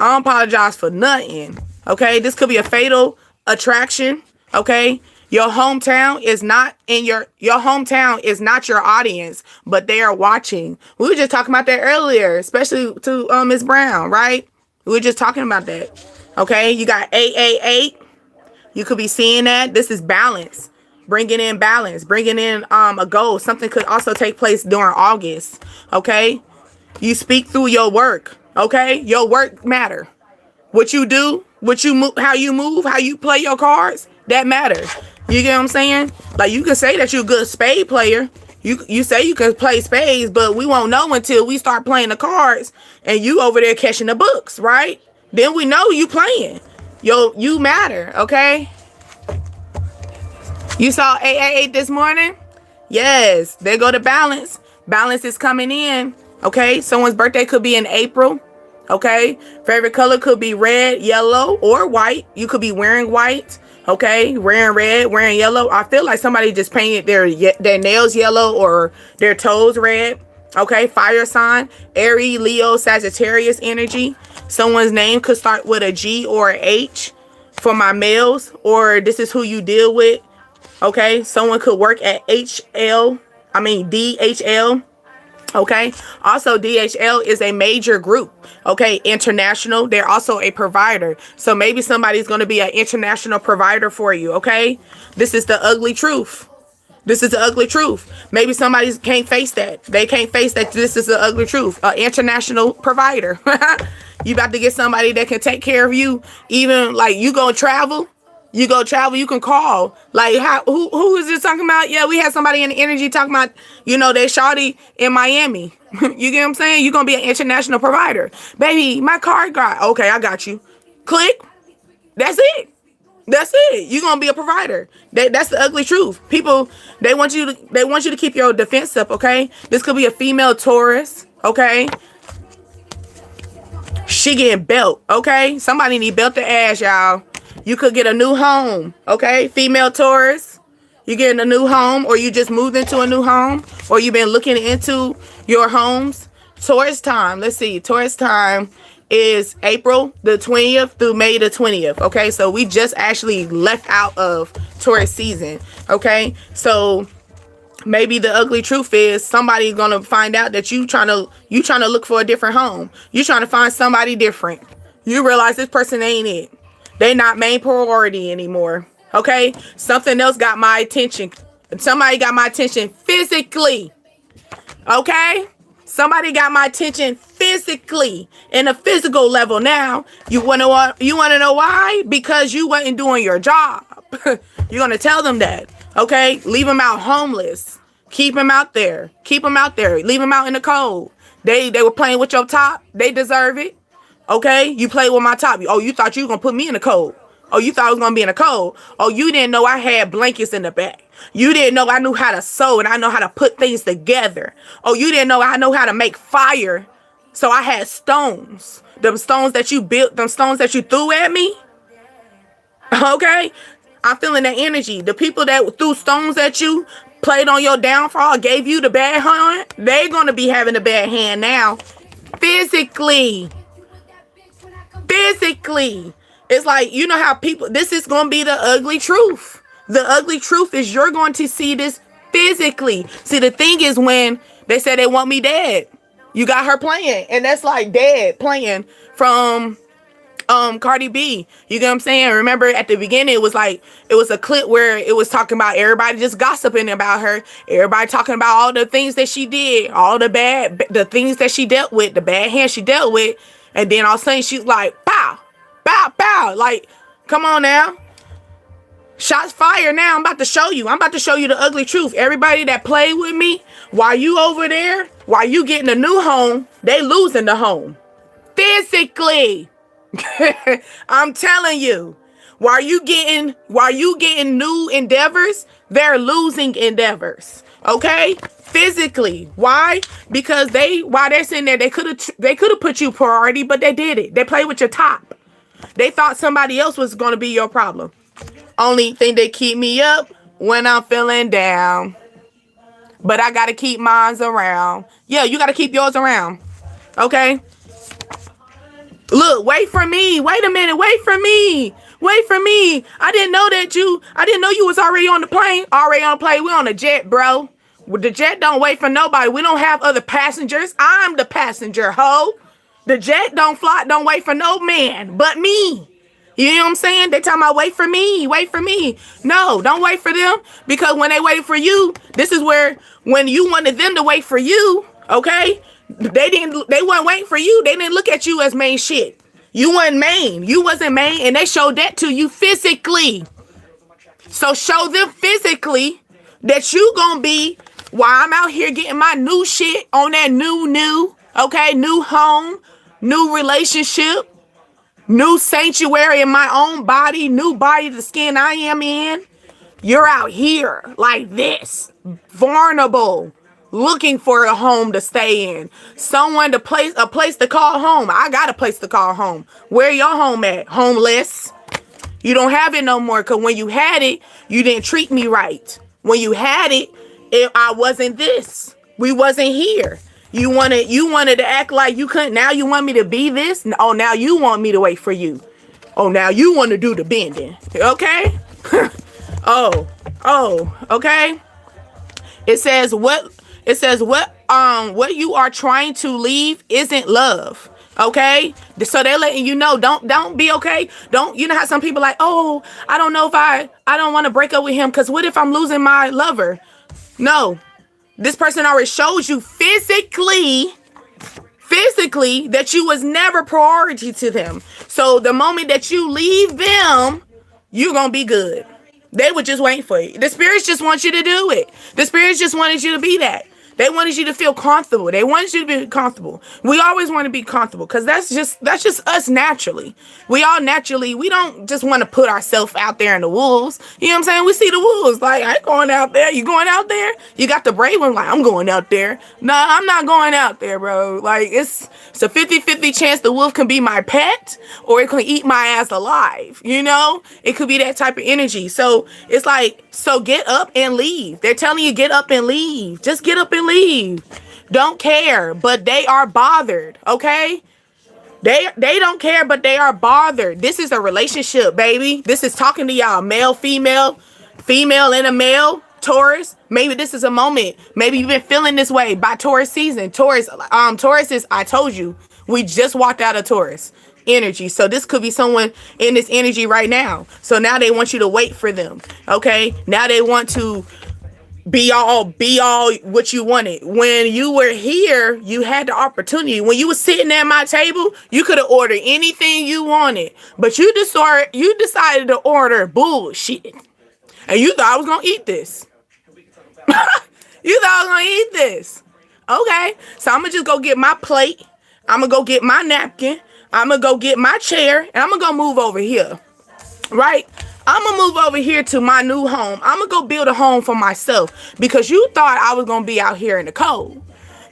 I don't apologize for nothing, okay? This could be a fatal attraction, okay? Your hometown is not your hometown is not your audience, but they are watching. We were just talking about that earlier, especially to Miss Brown, right? We were just talking about that, okay? You got 888. You could be seeing that. This is balance. Bringing in balance, bringing in a goal. Something could also take place during August, okay? You speak through your work, okay? Your work matter. What you do, how you move, how you play your cards, that matters. You get what I'm saying? Like, you can say that you're a good spade player. You say you can play spades, but we won't know until we start playing the cards and you over there catching the books, right? Then we know you playing. You matter, okay? You saw 888 this morning? Yes, there go to balance. Balance is coming in. Okay, someone's birthday could be in April. Okay, favorite color could be red, yellow, or white. You could be wearing white. Okay, wearing red, wearing yellow. I feel like somebody just painted their nails yellow or their toes red. Okay, fire sign, Aries, Leo, Sagittarius energy. Someone's name could start with a G or a H for my males, or this is who you deal with. Okay, someone could work at DHL. Okay, also DHL is a major group. Okay, international. They're also a provider. So maybe somebody's going to be an international provider for you. Okay, this is the ugly truth. This is the ugly truth. Maybe somebody can't face that. They can't face that this is the ugly truth. An international provider. You about to get somebody that can take care of you. Even like you go travel. You can call. Like, who is this talking about? Yeah, we had somebody in the energy talking about, they shawty in Miami. You get what I'm saying? You're going to be an international provider. Baby, my card got, okay, I got you. Click. That's it. You're going to be a provider. That's the ugly truth. People, they want you to keep your defense up, okay? This could be a female Taurus, okay? She getting belt, okay? Somebody need belt the ass, y'all. You could get a new home, okay? Female Taurus. You getting a new home, or you just moved into a new home, or you've been looking into your homes. Taurus time. Let's see. Taurus time is April the 20th through May the 20th. Okay, so we just actually left out of Taurus season. Okay, so maybe the ugly truth is somebody's gonna find out that you trying to look for a different home. You trying to find somebody different. You realize this person ain't it. They not main priority anymore. Okay, something else got my attention. Somebody got my attention physically. Okay, somebody got my attention physically, in a physical level. Now you wanna know why? Because you wasn't doing your job. You're gonna tell them that. Okay, leave them out homeless. Keep them out there. Keep them out there. Leave them out in the cold. They were playing with your top. They deserve it. Okay, you played with my top. Oh, you thought you were gonna put me in the cold. Oh, you thought I was gonna be in the cold. Oh, you didn't know I had blankets in the back. You didn't know I knew how to sew and I know how to put things together. Oh, you didn't know I know how to make fire. So I had stones. Them stones that you built, them stones that you threw at me. Okay, I'm feeling that energy. The people that threw stones at you, played on your downfall, gave you the bad hand, they're gonna be having a bad hand now. Physically. It's like, you know how people, this is going to be the ugly truth. The ugly truth is you're going to see this physically. See, the thing is, when they say they want me dead, you got her playing, and that's like dead playing from Cardi B. You get what I'm saying? Remember at the beginning, it was a clip where it was talking about everybody just gossiping about her. Everybody talking about all the things that she did, all the things that she dealt with, the bad hand she dealt with. And then all of a sudden she's like, pow, pow, pow. Like, come on now. Shots fired now. I'm about to show you. I'm about to show you the ugly truth. Everybody that played with me, while you over there, while you getting a new home, they losing the home. Physically. I'm telling you. While you getting new endeavors, they're losing endeavors. Okay? Physically. Why? Because while they're sitting there, they could have put you priority, but they did it. They played with your top. They thought somebody else was going to be your problem. Only thing they keep me up when I'm feeling down. But I got to keep mine around. Yeah, you got to keep yours around. Okay? Look, wait for me. Wait a minute. Wait for me. Wait for me. I didn't know you was already on the plane. Already on the plane. We're on a jet, bro. The jet don't wait for nobody. We don't have other passengers. I'm the passenger, ho. The jet don't wait for no man but me. You know what I'm saying? They talking about wait for me. No, don't wait for them, because when they wait for you, this is where, when you wanted them to wait for you, okay? They weren't waiting for you. They didn't look at you as main shit. You wasn't main, and they showed that to you physically. So show them physically that you gonna be, while I'm out here getting my new shit on that new, okay, new home, new relationship, new sanctuary in my own body, new body, the skin I am in. You're out here like this, vulnerable, looking for a home to stay in, a place to call home. I got a place to call home. Where your home at? Homeless. You don't have it no more, because when you had it, you didn't treat me right. When you had it, I wasn't this. We wasn't here. You wanted to act like you couldn't. Now you want me to be this? Oh, now you want me to wait for you. Oh, now you want to do the bending. Okay? Okay. It says what you are trying to leave isn't love. Okay? So they're letting you know, don't be okay. You know how some people like, oh, I don't know if I don't want to break up with him, because what if I'm losing my lover? No. This person already shows you physically that you was never priority to them. So the moment that you leave them, you're going to be good. They were just waiting for you. The spirits just want you to do it. The spirits just wanted you to be that. They wanted you to feel comfortable. They wanted you to be comfortable. We always want to be comfortable, because that's just us naturally. We don't just want to put ourselves out there in the wolves. You know what I'm saying? We see the wolves. Like, I ain't going out there. You going out there? You got the brave one. Like, I'm going out there. No, I'm not going out there, bro. Like, it's a 50-50 chance the wolf can be my pet, or it can eat my ass alive. You know? It could be that type of energy. So it's like, So get up and leave. They're telling you get up and leave. Just get up and leave. Don't care, but they are bothered, okay? They don't care, but they are bothered. This is a relationship, baby. This is talking to y'all, male, female, female and a male, Taurus. Maybe this is a moment. Maybe you've been feeling this way by Taurus season. Taurus is, I told you, we just walked out of Taurus energy. So this could be someone in this energy right now. So now they want you to wait for them. Okay. Now they want to be all what you wanted. When you were here, you had the opportunity. When you were sitting at my table, you could have ordered anything you wanted, but you decided to order bullshit. And you thought I was gonna eat this. You thought I was gonna eat this. Okay. So I'm gonna just go get my plate. I'm gonna go get my napkin. I'm gonna go get my chair, and I'm gonna go move over here. Right? I'm gonna move over here to my new home. I'm gonna go build a home for myself, because you thought I was gonna be out here in the cold.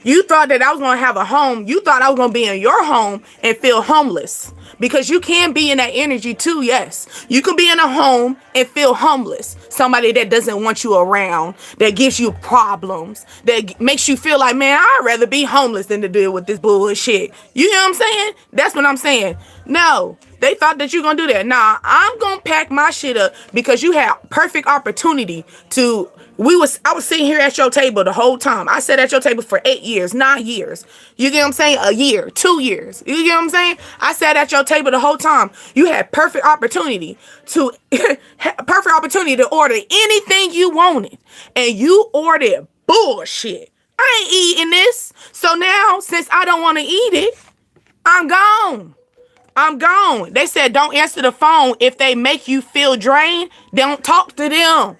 You thought that I was gonna have a home. You thought I was gonna be in your home and feel homeless, because you can be in that energy too. Yes, you can be in a home and feel homeless. Somebody that doesn't want you around, that gives you problems, that makes you feel like, man, I'd rather be homeless than to deal with this bullshit. You know what I'm saying? That's what I'm saying. No. They thought that you're going to do that. Nah, I'm going to pack my shit up, because you had perfect opportunity to, I was sitting here at your table the whole time. I sat at your table for 8 years, 9 years. You get what I'm saying? A year, 2 years. You get what I'm saying? I sat at your table the whole time. You had perfect opportunity to, order anything you wanted. And you ordered bullshit. I ain't eating this. So now, since I don't want to eat it, I'm gone. I'm gone. They said don't answer the phone if they make you feel drained. Don't talk to them.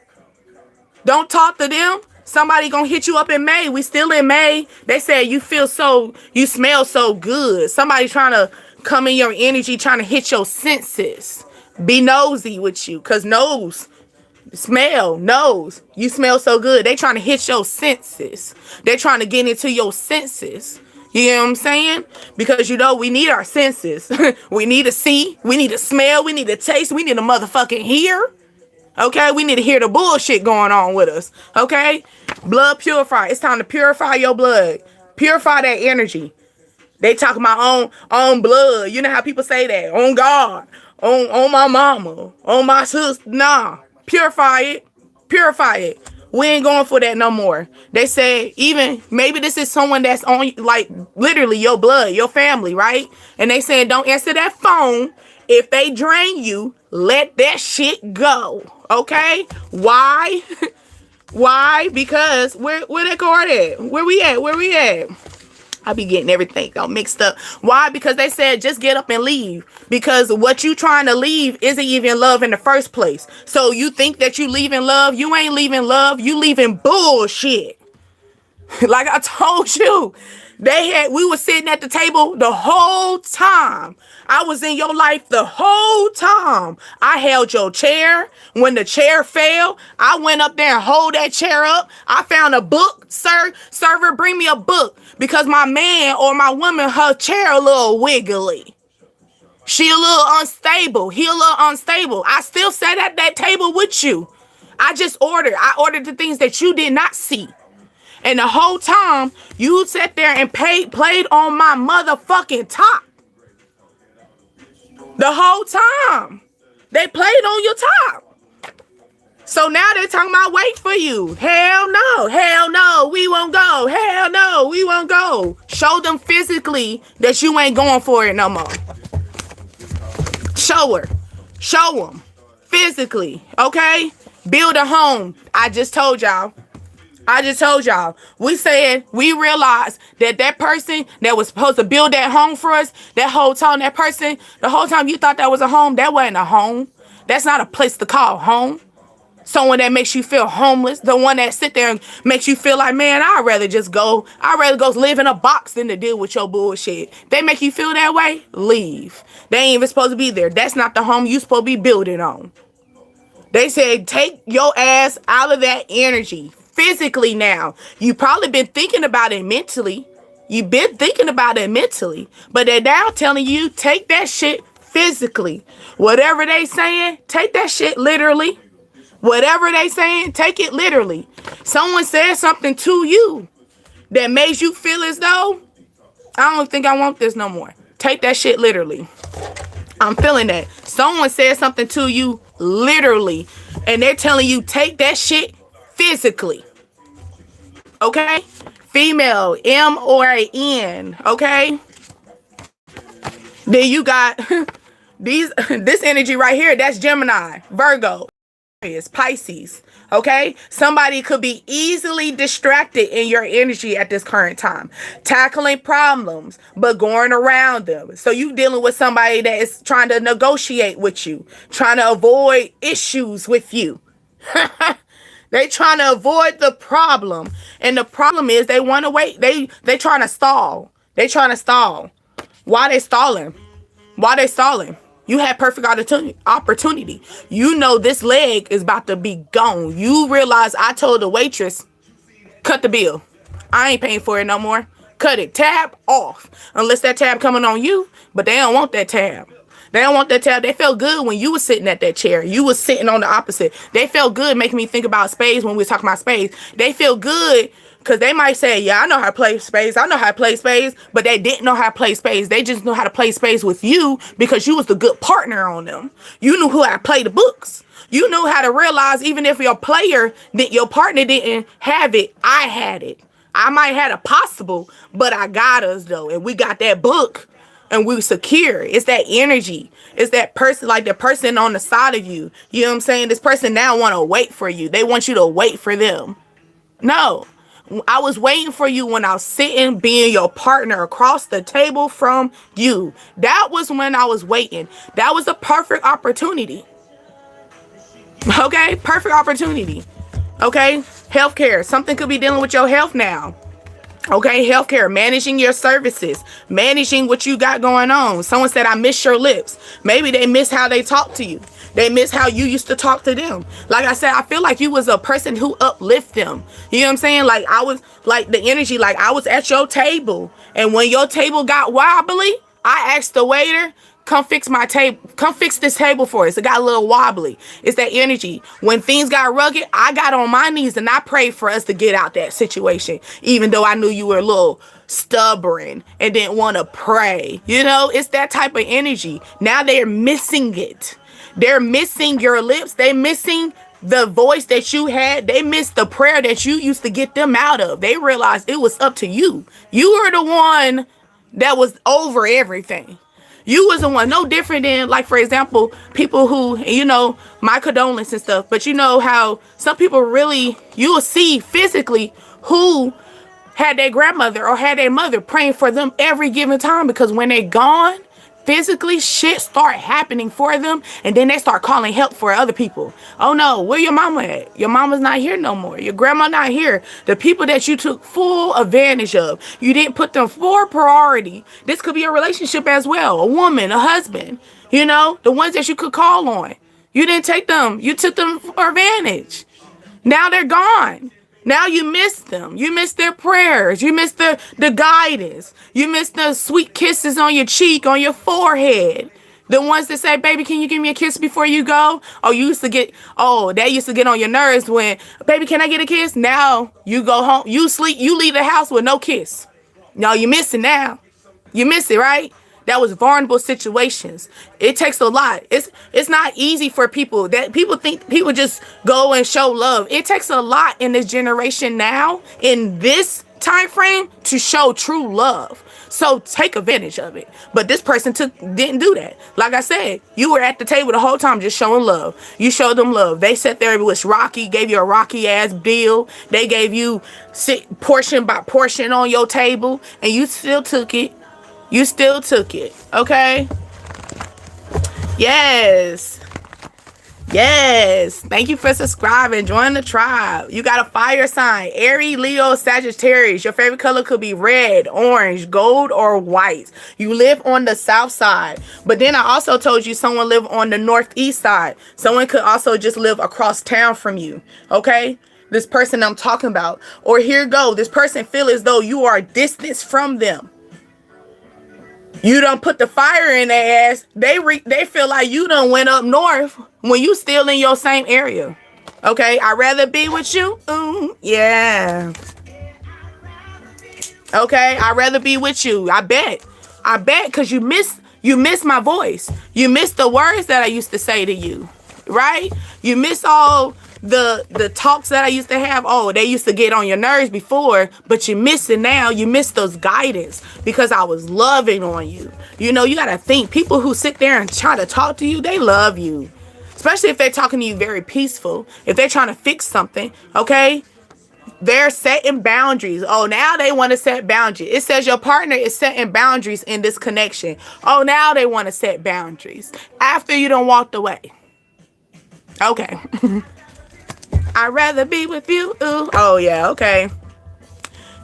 Don't talk to them. Somebody gonna hit you up in May. We still in May. They said you smell so good. Somebody trying to come in your energy, trying to hit your senses. Be nosy with you, cause nose, you smell so good. They trying to hit your senses. They trying to get into your senses. You know what I'm saying? Because, we need our senses. We need to see. We need to smell. We need to taste. We need to motherfucking hear. Okay? We need to hear the bullshit going on with us. Okay? Blood purifier. It's time to purify your blood. Purify that energy. They talk about on blood. You know how people say that? On God. On my mama. On my sister. Nah. Purify it. Purify it. We ain't going for that no more. They say maybe this is someone that's on, like, literally your blood, your family, right? And they saying don't answer that phone. If they drain you, let that shit go. Okay? Why? Why? Because where that card at? Where we at? I be getting everything all mixed up. Why? Because they said just get up and leave. Because what you trying to leave isn't even love in the first place. So you think that you leaving love. You ain't leaving love. You leaving bullshit. Like I told you. We were sitting at the table the whole time. I was in your life the whole time. I held your chair. When the chair fell, I went up there and hold that chair up. I found a book. Server, bring me a book. Because my man or my woman, her chair a little wiggly. She a little unstable. He a little unstable. I still sat at that table with you. I ordered the things that you did not see. And the whole time, you sat there and played on my motherfucking top. The whole time. They played on your top. So now they're talking about wait for you. Hell no, we won't go. Hell no, we won't go. Show them physically that you ain't going for it no more. Show them physically, okay? Build a home. I just told y'all. We realized that person that was supposed to build that home for us, the whole time you thought that was a home, that wasn't a home. That's not a place to call home. Someone that makes you feel homeless, the one that sit there and makes you feel like, man, I'd rather go live in a box than to deal with your bullshit. They make you feel that way, leave. They ain't even supposed to be there. That's not the home you supposed to be building on. They said, take your ass out of that energy. Physically now. You probably been thinking about it mentally. But they're now telling you, take that shit physically. Whatever they saying, take that shit literally. Whatever they saying, take it literally. Someone said something to you that makes you feel as though, I don't think I want this no more. Take that shit literally. I'm feeling that. Someone said something to you literally, and they're telling you take that shit physically. Okay? Female, M or a N. Okay? Then you got this energy right here. That's Gemini, Virgo, Pisces. Okay, somebody could be easily distracted in your energy at this current time, tackling problems but going around them. So you dealing with somebody that is trying to negotiate with you, trying to avoid issues with you. They trying to avoid the problem, and the problem is they want to wait. They trying to stall. They trying to stall. Why they stalling? Why they stalling? You had perfect opportunity. You know this leg is about to be gone. You realize I told the waitress, cut the bill. I ain't paying for it no more. Cut it. Tab off. Unless that tab coming on you. But they don't want that tab. They don't want that tab. They felt good when you was sitting at that chair. You was sitting on the opposite. They felt good making me think about spades when we was talking about spades. They feel good because they might say, yeah, I know how to play spades. I know how to play spades. But they didn't know how to play spades. They just know how to play spades with you because you was the good partner on them. You knew who had to play the books. You knew how to realize even if your partner didn't have it, I had it. I might have a possible, but I got us though. And we got that book and we secure. It's that energy. It's that person, like the person on the side of you. You know what I'm saying? This person now want to wait for you. They want you to wait for them. No. I was waiting for you when I was sitting, being your partner across the table from you. That was when I was waiting. That was a perfect opportunity. Okay? Perfect opportunity. Okay? Healthcare. Something could be dealing with your health now. Okay? Healthcare. Managing your services. Managing what you got going on. Someone said, I miss your lips. Maybe they miss how they talk to you. They miss how you used to talk to them. Like I said, I feel like you was a person who uplift them. You know what I'm saying? Like I was like the energy, like I was at your table. And when your table got wobbly, I asked the waiter, come fix my table. Come fix this table for us. It got a little wobbly. It's that energy. When things got rugged, I got on my knees and I prayed for us to get out that situation. Even though I knew you were a little stubborn and didn't want to pray. You know, it's that type of energy. Now they're missing it. They're missing your lips. They're missing the voice that you had. They miss the prayer that you used to get them out of. They realized it was up to you. You were the one that was over everything. You was the one, no different than, like, for example, people who, you know, my condolences and stuff. But you know how some people really, you will see physically who had their grandmother or had their mother praying for them every given time. Because when they're gone, physically shit start happening for them, and then they start calling help for other people. Oh no, where your mama at? Your mama's not here no more. Your grandma not here. The people that you took full advantage of, you didn't put them for priority. This could be a relationship as well, a woman, a husband, you know, the ones that you could call on. You didn't take them. You took them for advantage. Now they're gone. Now you miss them. You miss their prayers. You miss the guidance. You miss the sweet kisses on your cheek, on your forehead. The ones that say, baby, can you give me a kiss before you go? Oh, that used to get on your nerves when, baby, can I get a kiss? Now you go home, you sleep, you leave the house with no kiss. No, you miss it now. You miss it, right? That was vulnerable situations. It takes a lot. It's not easy for people. That people think people just go and show love. It takes a lot in this generation now, in this time frame, to show true love. So take advantage of it. But this person didn't do that. Like I said, you were at the table the whole time just showing love. You showed them love. They sat there, it was rocky, gave you a rocky ass deal. They gave you portion by portion on your table, and you still took it. You still took it, okay? Yes. Yes. Thank you for subscribing. Join the tribe. You got a fire sign. Aries, Leo, Sagittarius. Your favorite color could be red, orange, gold, or white. You live on the south side. But then I also told you someone live on the northeast side. Someone could also just live across town from you, okay? This person I'm talking about. Or here go. This person feel as though you are distanced from them. You done put the fire in their ass. They feel like you done went up north when you still in your same area. Okay, I'd rather be with you. Ooh, yeah. Okay, I'd rather be with you. I bet. I bet because you miss my voice. You miss the words that I used to say to you. Right? You miss all the talks that I used to have. Oh, they used to get on your nerves before, but you miss it now. You miss those guidance because I was loving on you. You know, you gotta think people who sit there and try to talk to you, they love you. Especially if they're talking to you very peaceful. If they're trying to fix something, okay? They're setting boundaries. Oh, now they want to set boundaries. It says your partner is setting boundaries in this connection. Oh, now they want to set boundaries after you done walked away. Okay. I'd rather be with you. Ooh. Oh, yeah. Okay.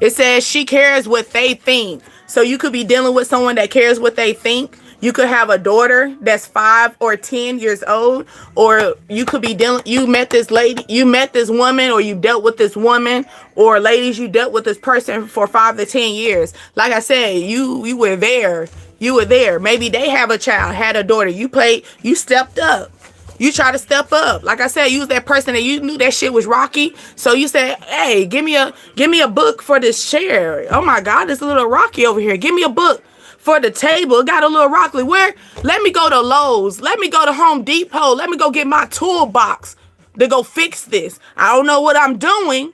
It says she cares what they think. So you could be dealing with someone that cares what they think. You could have a daughter that's 5 or 10 years old, or you could be dealing, you met this woman, or you dealt with this woman, or ladies, you dealt with this person for 5 to 10 years. Like I said, you were there. You were there. Maybe they have a child, had a daughter. You stepped up. You try to step up. Like I said, you was that person that you knew that shit was rocky. So you said, hey, give me a book for this chair. Oh my God, it's a little rocky over here. Give me a book for the table. It got a little rocky. Where? Let me go to Lowe's. Let me go to Home Depot. Let me go get my toolbox to go fix this. I don't know what I'm doing,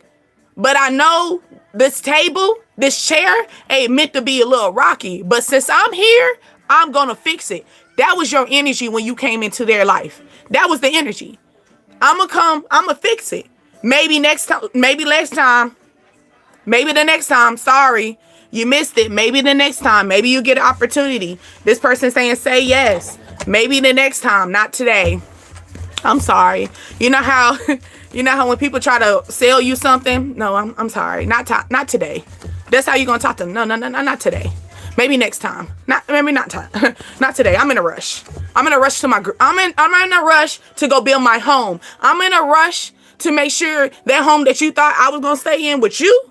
but I know this table, this chair ain't meant to be a little rocky. But since I'm here, I'm going to fix it. That was your energy when you came into their life. That was the energy. I'm going to fix it. Maybe next time, maybe next time, maybe the next time. Sorry, you missed it. Maybe the next time. Maybe you get an opportunity. This person saying, say yes. Maybe the next time, not today. I'm sorry. You know how when people try to sell you something? No, I'm sorry. Not today. That's how you're going to talk to them. No, not today. Maybe next time. Not today. I'm in a rush. I'm in a rush I'm in a rush to go build my home. I'm in a rush to make sure that home that you thought I was going to stay in with you,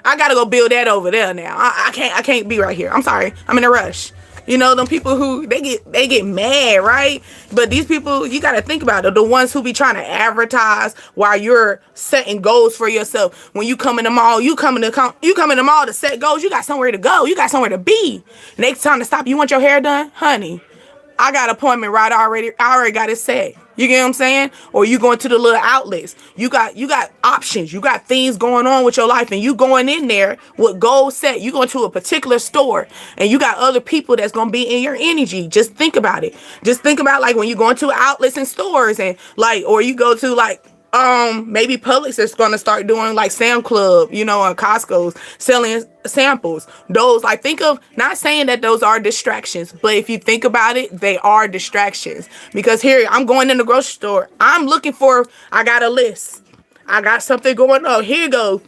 I got to go build that over there now. I can't be right here. I'm sorry. I'm in a rush. You know, them people who they get mad, right? But these people, you got to think about it. The ones who be trying to advertise while you're setting goals for yourself. When you come in the mall, you come in the mall to set goals. You got somewhere to go. You got somewhere to be. Next time to stop, you want your hair done? Honey, I got an appointment right already. I already got it set. You get what I'm saying? Or you going to the little outlets. You got options. You got things going on with your life, and you going in there with goals set. You going to a particular store, and you got other people that's going to be in your energy. Just think about it. Just think about like when you go into outlets and stores, and like, or you go to like, maybe Publix is going to start doing like Sam Club, you know, or Costco's selling samples. Those, like, think of, not saying that those are distractions, but if you think about it, they are distractions. Because here, I'm going in the grocery store. I'm looking for, I got a list. I got something going on. Here you go.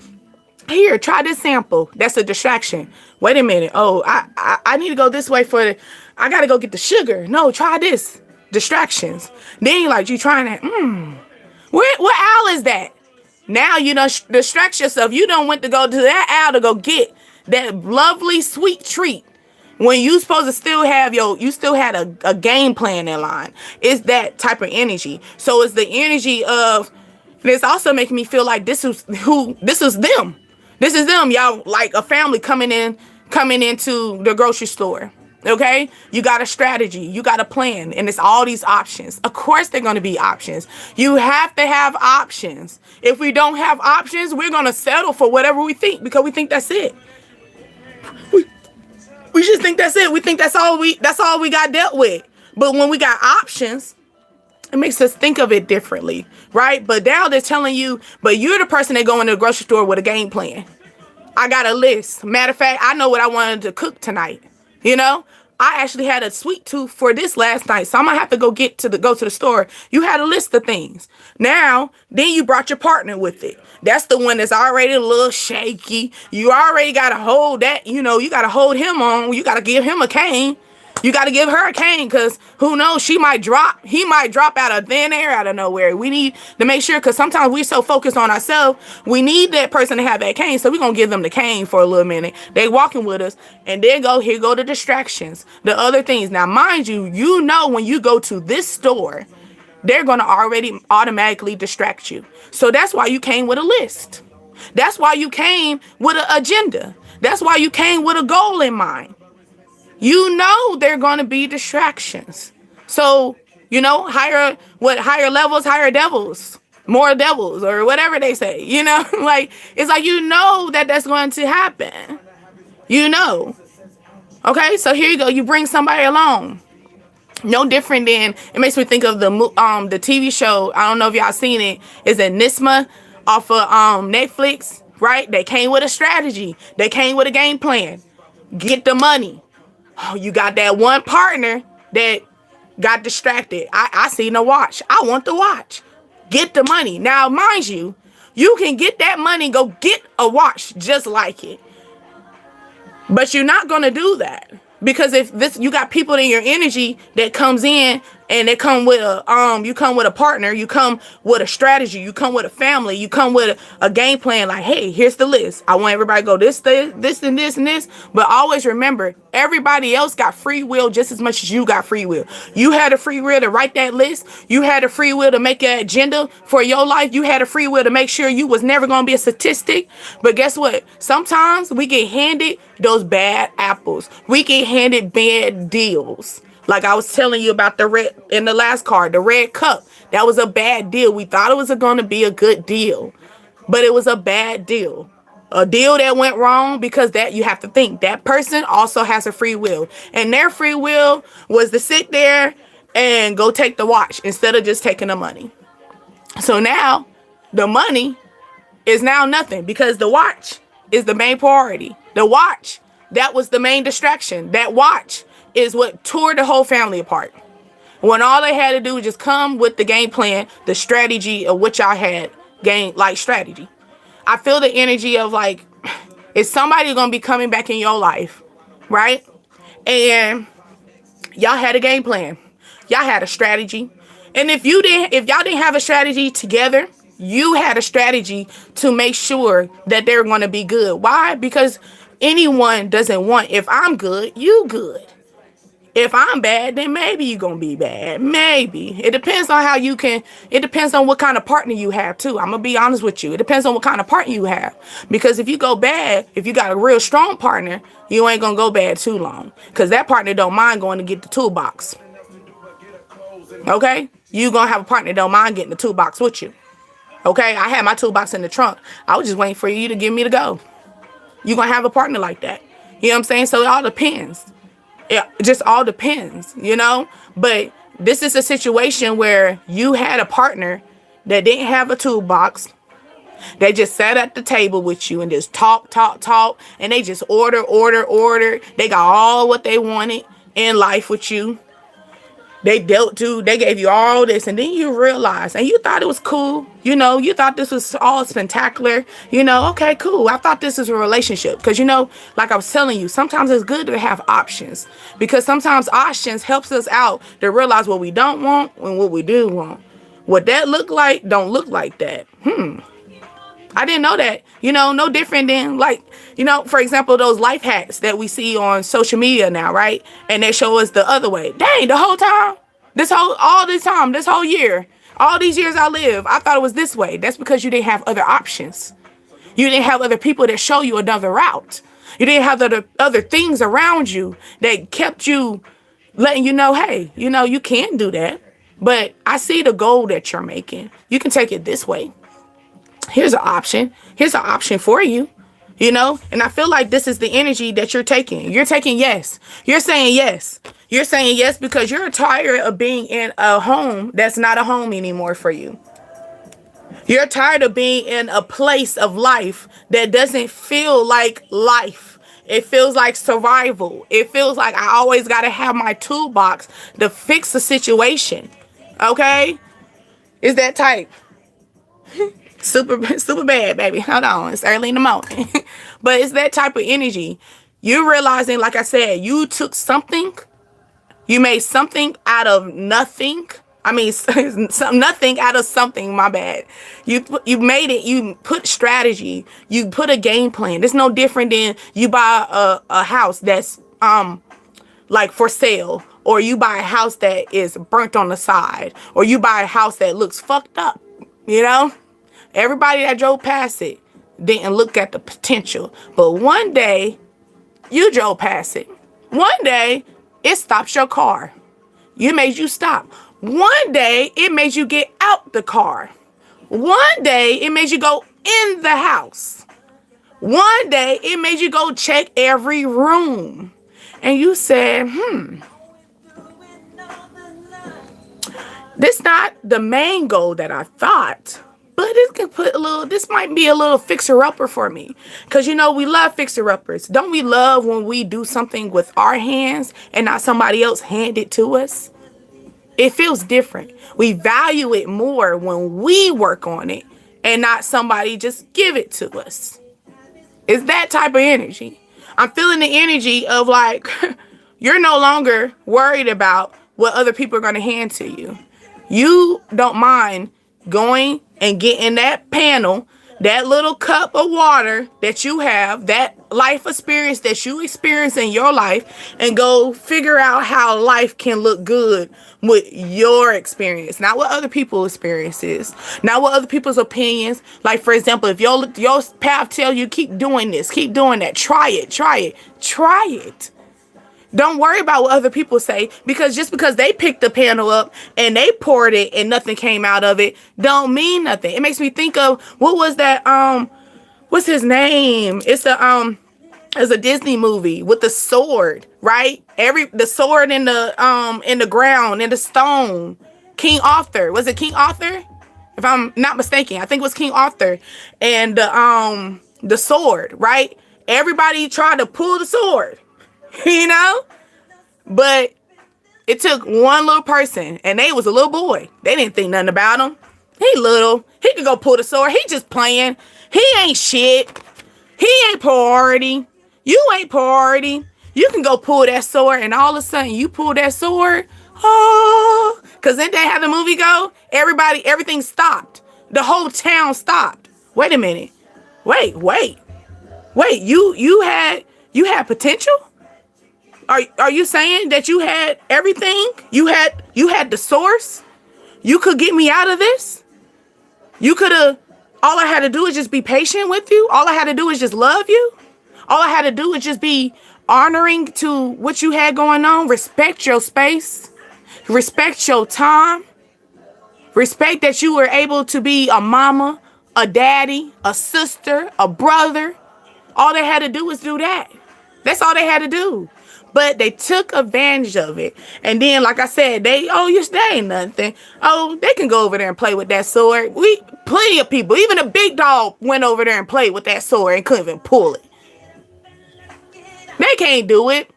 Here, try this sample. That's a distraction. Wait a minute. Oh, I need to go this way I got to go get the sugar. No, try this. Distractions. Then you like, you trying that, what aisle is that? Now you done distract yourself. You done went to go to that aisle to go get that lovely sweet treat when you supposed to still have you still had a game plan in line. It's that type of energy. So it's the energy of, and it's also making me feel like this is them. This is them, y'all, like a family coming into the grocery store. Okay, you got a strategy, you got a plan, and it's all these options. Of course, they're going to be options. You have to have options. If we don't have options, we're going to settle for whatever we think because we think that's it. We just think that's it. We think that's all we got dealt with. But when we got options, it makes us think of it differently, right? But now they're telling you, but you're the person that go into the grocery store with a game plan. I got a list. Matter of fact, I know what I wanted to cook tonight. You know, I actually had a sweet tooth for this last night, so I'm gonna have to go to the store. You had a list of things. Now, then you brought your partner with it. That's the one that's already a little shaky. You already gotta hold that. You know, you gotta hold him on. You gotta give him a cane. You got to give her a cane because who knows, he might drop out of thin air, out of nowhere. We need to make sure, because sometimes we're so focused on ourselves, we need that person to have that cane. So we're going to give them the cane for a little minute. They walking with us, and then here go the distractions, the other things. Now, mind you, you know when you go to this store, they're going to already automatically distract you. So that's why you came with a list. That's why you came with an agenda. That's why you came with a goal in mind. You know they're going to be distractions. So, higher levels, higher devils, more devils, or whatever they say, like, it's like, that that's going to happen. Okay, so here you go. You bring somebody along. No different than, it makes me think of the TV show. I don't know if y'all seen it. Is it Nisma off of Netflix, right? They came with a strategy. They came with a game plan. Get the money. Oh, you got that one partner that got distracted. I seen a watch. I want the watch. Get the money. Now, mind you, you can get that money, go get a watch just like it. But you're not going to do that. Because if you got people in your energy that comes in and they come with you come with a partner, you come with a strategy, you come with a family, you come with a game plan, like, hey, here's the list. I want everybody to go this, and this, and this. But always remember, everybody else got free will just as much as you got free will. You had a free will to write that list. You had a free will to make an agenda for your life. You had a free will to make sure you was never going to be a statistic. But guess what? Sometimes we get handed those bad apples. We get handed bad deals. Like I was telling you about the red in the last card, the red cup. That was a bad deal. We thought it was going to be a good deal, but it was a bad deal. A deal that went wrong because that you have to think that person also has a free will, and their free will was to sit there and go take the watch instead of just taking the money. So now the money is now nothing because the watch is the main priority. The watch, that was the main distraction. That watch is what tore the whole family apart. When all they had to do was just come with the game plan, the strategy of what y'all had, strategy. I feel the energy of like, is somebody going to be coming back in your life, right? And y'all had a game plan. Y'all had a strategy. And if y'all didn't have a strategy together, you had a strategy to make sure that they're going to be good. Why? Because anyone doesn't want, if I'm good, you good. If I'm bad, then maybe you're going to be bad. Maybe. It depends on it depends on what kind of partner you have too. I'm going to be honest with you. It depends on what kind of partner you have. Because if you go bad, if you got a real strong partner, you ain't going to go bad too long. Because that partner don't mind going to get the toolbox. Okay? You going to have a partner that don't mind getting the toolbox with you. Okay? I had my toolbox in the trunk. I was just waiting for you to give me the go. You're going to have a partner like that. You know what I'm saying? So it all depends. It just all depends, but this is a situation where you had a partner that didn't have a toolbox. They just sat at the table with you and just talk, and they just order. They got all what they wanted in life with you. They gave you all this, and then you realize, and you thought it was cool, you thought this was all spectacular, okay, cool. I thought this was a relationship, because, like I was telling you, sometimes it's good to have options, because sometimes options helps us out to realize what we don't want and what we do want. What that look like don't look like that. I didn't know that, no different than for example, those life hacks that we see on social media now, right? And they show us the other way. Dang, the whole time, this whole year, all these years I live, I thought it was this way. That's because you didn't have other options. You didn't have other people that show you another route. You didn't have other things around you that kept you letting you know, hey, you can do that. But I see the goal that you're making. You can take it this way. Here's an option. Here's an option for you, and I feel like this is the energy that you're taking. You're taking yes. You're saying yes. You're saying yes because you're tired of being in a home that's not a home anymore for you. You're tired of being in a place of life that doesn't feel like life. It feels like survival. It feels like I always got to have my toolbox to fix the situation. Okay? Is that type? Super bad, baby. Hold on. It's early in the morning. But it's that type of energy. You're realizing, like I said, you took something. You made something out of nothing. I mean, nothing out of something. My bad. You made it. You put strategy. You put a game plan. It's no different than you buy a house that's like for sale, or you buy a house that is burnt on the side, or you buy a house that looks fucked up, you know? Everybody that drove past it didn't look at the potential. But one day, you drove past it. One day, it stops your car. It made you stop. One day, it made you get out the car. One day, it made you go in the house. One day, it made you go check every room. And you said, this not the main goal that I thought, but it can put a little, this might be a little fixer-upper for me. Because, you know, we love fixer-uppers. Don't we love when we do something with our hands and not somebody else hand it to us? It feels different. We value it more when we work on it and not somebody just give it to us. It's that type of energy. I'm feeling the energy of like, you're no longer worried about what other people are going to hand to you. You don't mind going and getting that panel, that little cup of water that you have, that life experience that you experience in your life, and go figure out how life can look good with your experience, not what other people's experiences, not what other people's opinions. Like, for example, if your path tell you keep doing this, keep doing that, try it. Don't worry about what other people say, because just because they picked the panel up and they poured it and nothing came out of it, don't mean nothing. It makes me think of, what was that, what's his name? It's a Disney movie with the sword, right? The sword in the ground, in the stone. King Arthur. Was it King Arthur? If I'm not mistaken, I think it was King Arthur. And the sword, right? Everybody tried to pull the sword. You know, but it took one little person, and they was a little boy. They didn't think nothing about him. He little. He could go pull the sword. He just playing. He ain't shit. He ain't priority. You ain't priority. You can go pull that sword, and all of a sudden you pull that sword. Oh, because then they had the movie go. Everything stopped. The whole town stopped. Wait a minute. Wait. You had potential? Are you saying that you had everything? You had the source? You could get me out of this? You could have, all I had to do is just be patient with you. All I had to do is just love you. All I had to do is just be honoring to what you had going on. Respect your space. Respect your time. Respect that you were able to be a mama, a daddy, a sister, a brother. All they had to do was do that. That's all they had to do. But they took advantage of it. And then, like I said, they ain't nothing. Oh, they can go over there and play with that sword. Plenty of people, even a big dog went over there and played with that sword and couldn't even pull it. They can't do it.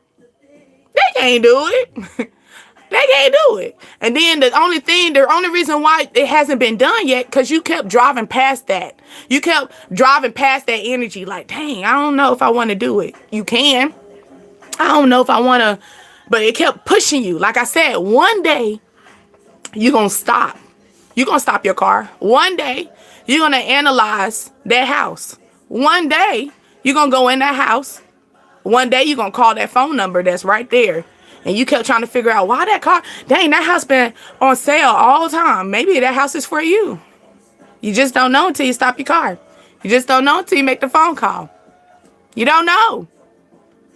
They can't do it. And then the only reason why it hasn't been done yet, because you kept driving past that. You kept driving past that energy like, dang, I don't know if I want to do it. You can. I don't know if I want to, but it kept pushing you. Like I said, one day you're going to stop. You're going to stop your car. One day you're going to analyze that house. One day you're going to go in that house. One day you're going to call that phone number that's right there. And you kept trying to figure out why that car, dang, that house been on sale all the time. Maybe that house is for you. You just don't know until you stop your car. You just don't know until you make the phone call. You don't know.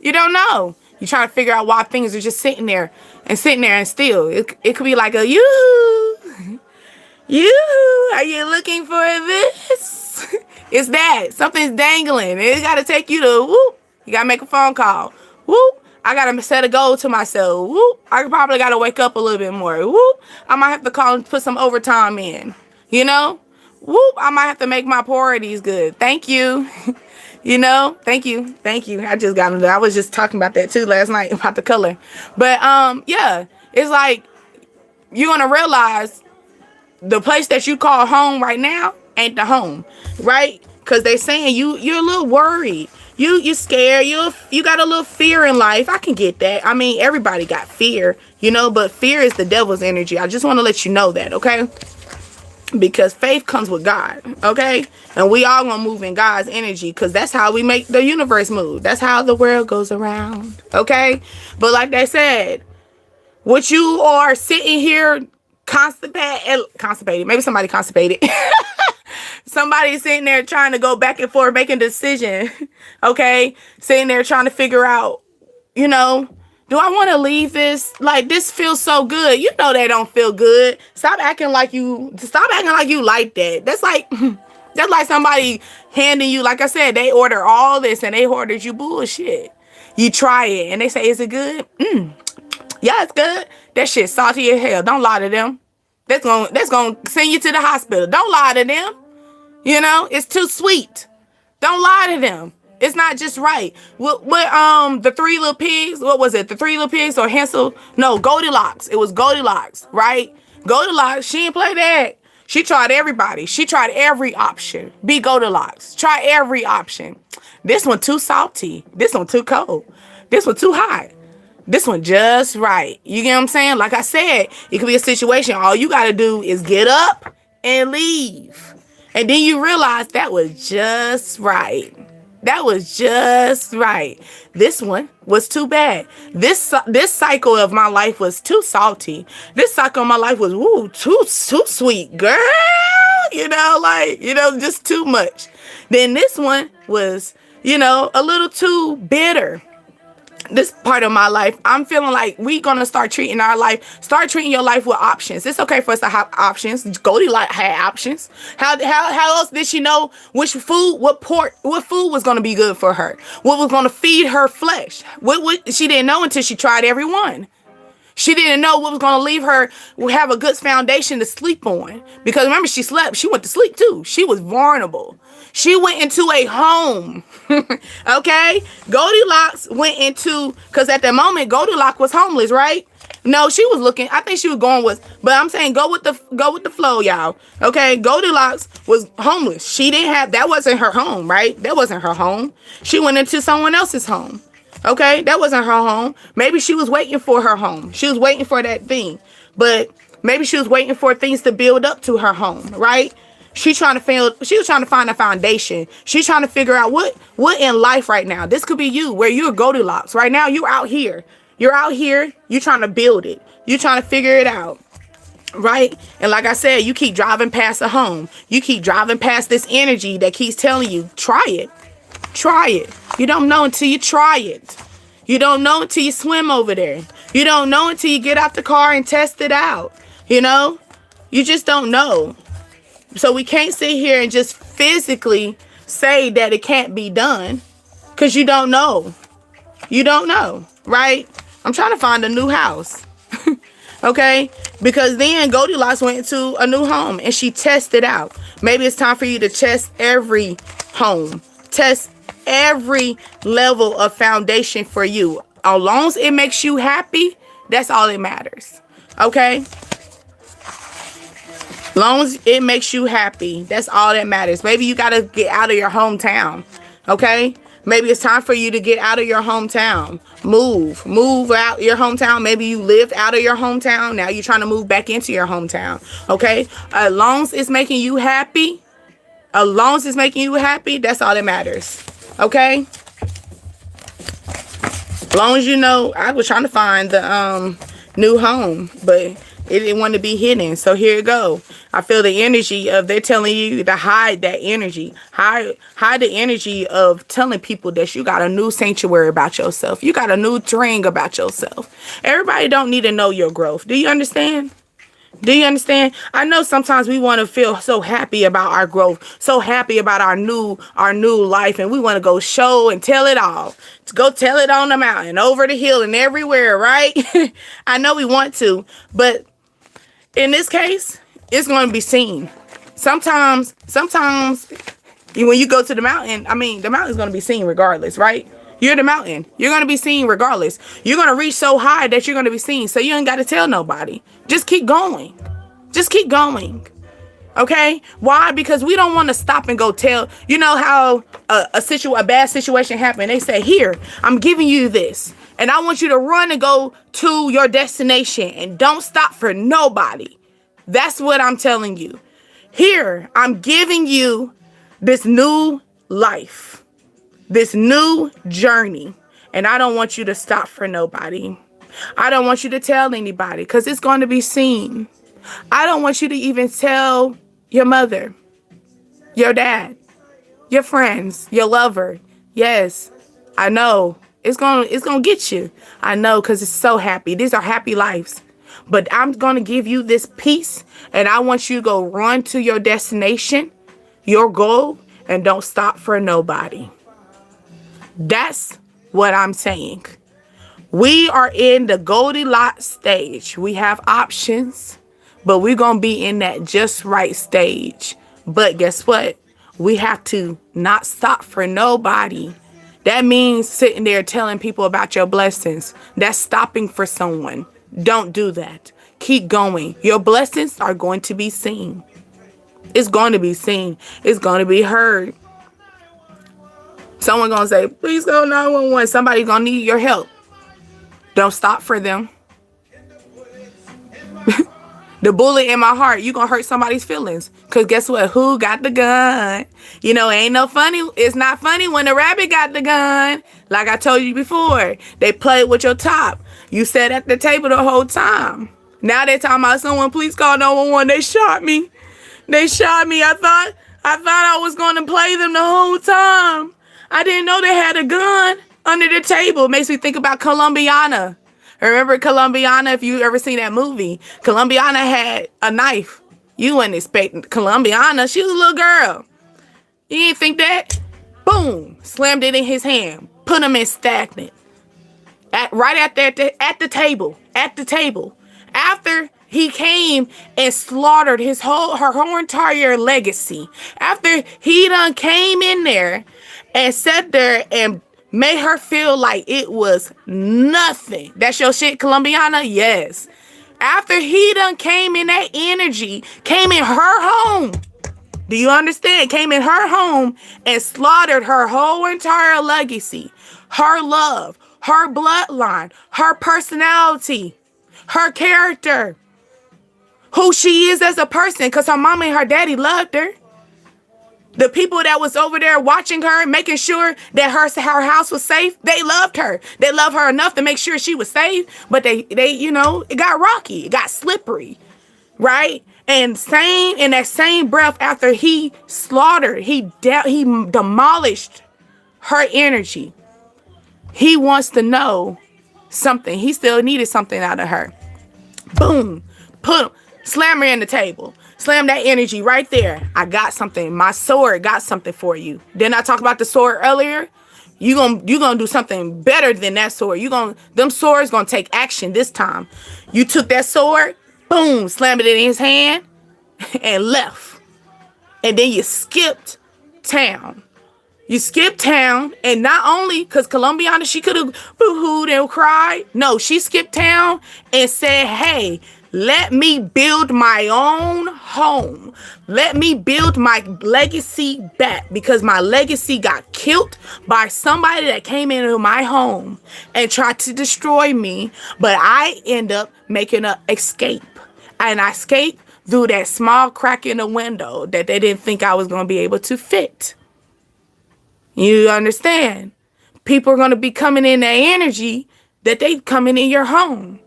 You don't know. You try to figure out why things are just sitting there and still. It could be like a you, are you looking for this? It's that. Something's dangling. It got to take you to, whoop. You got to make a phone call. Whoop. I got to set a goal to myself. Whoop. I probably got to wake up a little bit more. Whoop. I might have to call and put some overtime in. You know? Whoop. I might have to make my priorities good. Thank you. You know, thank you. I was just talking about that too last night about the color. But yeah, it's like you're gonna realize the place that you call home right now ain't the home, right? Because they saying you're a little worried. You scared. You got a little fear in life. I can get that. I mean, everybody got fear, you know, but fear is the devil's energy. I just want to let you know that, okay? Because faith comes with God, okay? And we all gonna move in God's energy, because that's how we make the universe move. That's how the world goes around, okay? But like they said, What you are sitting here constipated. Maybe somebody constipated. Somebody sitting there trying to go back and forth, making a decision. Okay. Sitting there trying to figure out, you know, do I want to leave this? Like, this feels so good. You know they don't feel good. Stop acting like you like that. That's like somebody handing you, like I said, they order all this and they ordered you bullshit. You try it and they say, is it good? Yeah, it's good. That shit salty as hell. Don't lie to them. That's gonna send you to the hospital. Don't lie to them. You know, it's too sweet. Don't lie to them. It's not just right. What the Three Little Pigs, what was it? The Three Little Pigs or Hansel? No, Goldilocks. It was Goldilocks, right? Goldilocks, she didn't play that. She tried everybody. She tried every option. Be Goldilocks. Try every option. This one too salty. This one too cold. This one too hot. This one just right. You get what I'm saying? Like I said, it could be a situation. All you got to do is get up and leave. And then you realize that was just right. That was just right. This one was too bad. This cycle of my life was too salty. This cycle of my life was too sweet, girl. You know, just too much. Then this one was, a little too bitter. This part of my life, I'm feeling like we gonna start treating your life with options. It's okay for us to have options. Goldilocks had options. How else did she know what food was gonna be good for her? What was gonna feed her flesh? What she didn't know until she tried every one. She didn't know what was going to leave her have a good foundation to sleep on. Because remember, she slept. She went to sleep too. She was vulnerable. She went into a home. Okay? Goldilocks went into, because at that moment, Goldilocks was homeless, right? No, she was looking. I think she was going with, but I'm saying go with the flow, y'all. Okay? Goldilocks was homeless. She didn't have, that wasn't her home, right? That wasn't her home. She went into someone else's home. Okay, that wasn't her home. Maybe she was waiting for her home. She was waiting for that thing. But maybe she was waiting for things to build up to her home, right? She was trying to find a foundation. She's trying to figure out what in life right now. This could be you, where you're Goldilocks. Right now, you're out here. You're trying to build it. You're trying to figure it out. Right? And like I said, you keep driving past a home. You keep driving past this energy that keeps telling you, try it. Try it. You don't know until you try it. You don't know until you swim over there. You don't know until you get out the car and test it out. You just don't know. So we can't sit here and just physically say that it can't be done because you don't know. You don't know, right? I'm trying to find a new house. Okay? Because then Goldilocks went into a new home and she tested out. Maybe it's time for you to test every home. Test every level of foundation for you. As long as it makes you happy, that's all that matters. Okay? As long as it makes you happy, that's all that matters. Maybe you got to get out of your hometown. Okay? Maybe it's time for you to get out of your hometown. Move out your hometown. Maybe you lived out of your hometown. Now you're trying to move back into your hometown. Okay? As long as it's making you happy, that's all that matters. Okay? As long as you know, I was trying to find the new home, but it didn't want to be hidden. So here it go. I feel the energy of they're telling you to hide that energy. Hide the energy of telling people that you got a new sanctuary about yourself. You got a new terrain about yourself. Everybody don't need to know your growth. Do you understand? Do you understand? I know sometimes we want to feel so happy about our growth, so happy about our new life, and we want to go show and tell it all. To go tell it on the mountain, over the hill, and everywhere, right? I know we want to, but in this case, it's going to be seen. Sometimes when you go to the mountain, the mountain's going to be seen regardless, right? You're the mountain. You're going to be seen regardless. You're going to reach so high that you're going to be seen. So you ain't got to tell nobody. Just keep going. Just keep going. Okay? Why? Because we don't want to stop and go tell. You know how a bad situation happened. They say, here, I'm giving you this. And I want you to run and go to your destination. And don't stop for nobody. That's what I'm telling you. Here, I'm giving you this new life. This new journey. And I don't want you to stop for nobody. I don't want you to tell anybody because it's going to be seen. I don't want you to even tell your mother, your dad, your friends, your lover. Yes, I know. It's gonna get you. I know, because it's so happy. These are happy lives. But I'm gonna give you this peace, and I want you to go run to your destination, your goal, and don't stop for nobody. That's what I'm saying. We are in the Goldilocks stage. We have options, but we're gonna be in that just right stage. But guess what? We have to not stop for nobody. That means sitting there telling people about your blessings. That's stopping for someone. Don't do that. Keep going. Your blessings are going to be seen. It's going to be seen. It's going to be heard. Someone going to say, please go 911. Somebody going to need your help. Don't stop for them. The bullet in my heart, you gonna hurt somebody's feelings. Cause guess what? Who got the gun? You know, ain't no funny. It's not funny when the rabbit got the gun. Like I told you before, they played with your top. You sat at the table the whole time. Now they're talking about someone, please call 911. They shot me. They shot me. I thought I was gonna play them the whole time. I didn't know they had a gun under the table. It makes me think about Colombiana. Remember Colombiana, if you ever seen that movie? Colombiana had a knife. You wouldn't expect Colombiana. She was a little girl. You didn't think that? Boom. Slammed it in his hand. Put him in stagnant. Right at the table. At the table. After he came and slaughtered her whole entire legacy. After he done came in there and sat there and made her feel like it was nothing. That's your shit, Colombiana? Yes. After he done came in that energy, came in her home. Do you understand? Came in her home and slaughtered her whole entire legacy. Her love, her bloodline, her personality, her character. Who she is as a person, because her mama and her daddy loved her. The people that was over there watching her, making sure that her house was safe, they loved her. They loved her enough to make sure she was safe. But they it got rocky. It got slippery. Right? And in that same breath, after he slaughtered, he demolished her energy. He wants to know something. He still needed something out of her. Boom. Slam her in the table. Slam that energy right there. I got something. My sword got something for you. Didn't I talk about the sword earlier? You gonna do something better than that sword. Them swords gonna take action this time. You took that sword, boom, slammed it in his hand, and left. And then you skipped town. You skipped town, and not only, because Colombiana, she could have boo-hooed and cried. No, she skipped town and said, hey, let me build my own home. Let me build my legacy back, because my legacy got killed by somebody that came into my home and tried to destroy me. But I end up making an escape. And I escaped through that small crack in the window that they didn't think I was going to be able to fit. You understand? People are going to be coming in that energy that they coming in your home.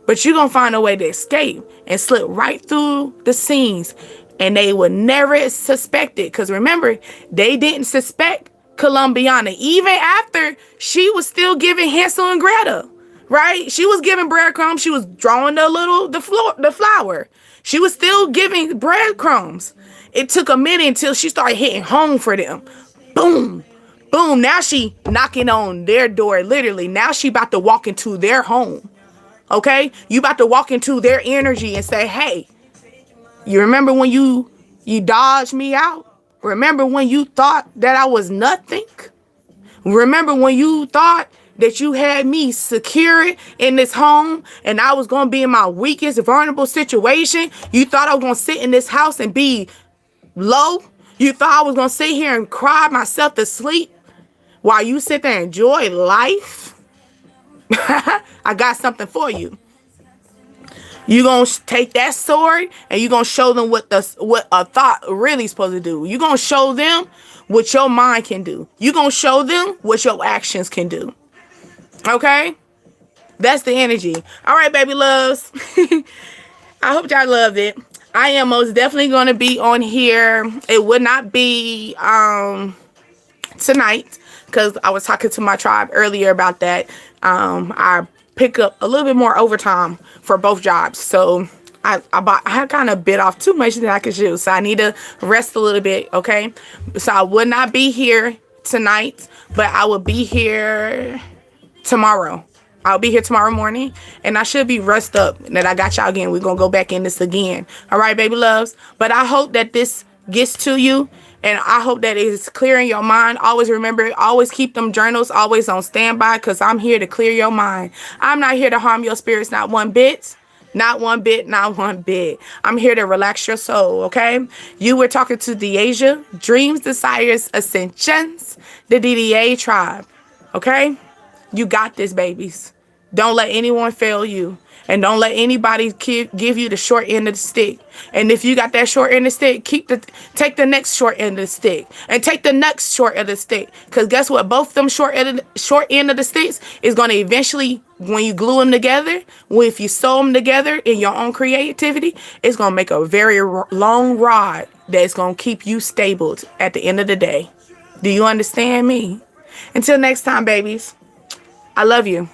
But you're going to find a way to escape and slip right through the scenes. And they would never suspect it. Because remember, they didn't suspect Colombiana. Even after she was still giving Hansel and Gretel. Right? She was giving breadcrumbs. She was drawing the flower. She was still giving breadcrumbs. It took a minute until she started hitting home for them. Boom. Boom. Now she knocking on their door. Literally. Now she about to walk into their home. Okay? You about to walk into their energy and say, hey, you remember when you dodged me out? Remember when you thought that I was nothing? Remember when you thought that you had me secure in this home and I was going to be in my weakest vulnerable situation? You thought I was going to sit in this house and be low? You thought I was going to sit here and cry myself to sleep while you sit there and enjoy life? I got something for you. You're going to take that sword and you're going to show them what a thought really is supposed to do. You're going to show them what your mind can do. You're going to show them what your actions can do. Okay? That's the energy. All right, baby loves. I hope y'all loved it. I am most definitely going to be on here. It would not be tonight because I was talking to my tribe earlier about that. I pick up a little bit more overtime for both jobs, so I kind of bit off too much than I could chew, so I need to rest a little bit. Okay, so I would not be here tonight, but I will be here tomorrow. I'll be here tomorrow morning, and I should be rest up that I got y'all again. We're going to go back in this again. All right, baby loves. But I hope that this gets to you, and I hope that it is clearing your mind. Always remember, always keep them journals always on standby, because I'm here to clear your mind. I'm not here to harm your spirits, not one bit. Not one bit, not one bit. I'm here to relax your soul, okay? You were talking to Deasia, Dreams, Desires, Ascensions, the DDA tribe, okay? You got this, babies. Don't let anyone fail you. And don't let anybody give you the short end of the stick. And if you got that short end of the stick, take the next short end of the stick. And take the next short end of the stick. Because guess what? Both them short end of the sticks is going to eventually, when you glue them together, if you sew them together in your own creativity, it's going to make a very long rod that's going to keep you stable at the end of the day. Do you understand me? Until next time, babies. I love you.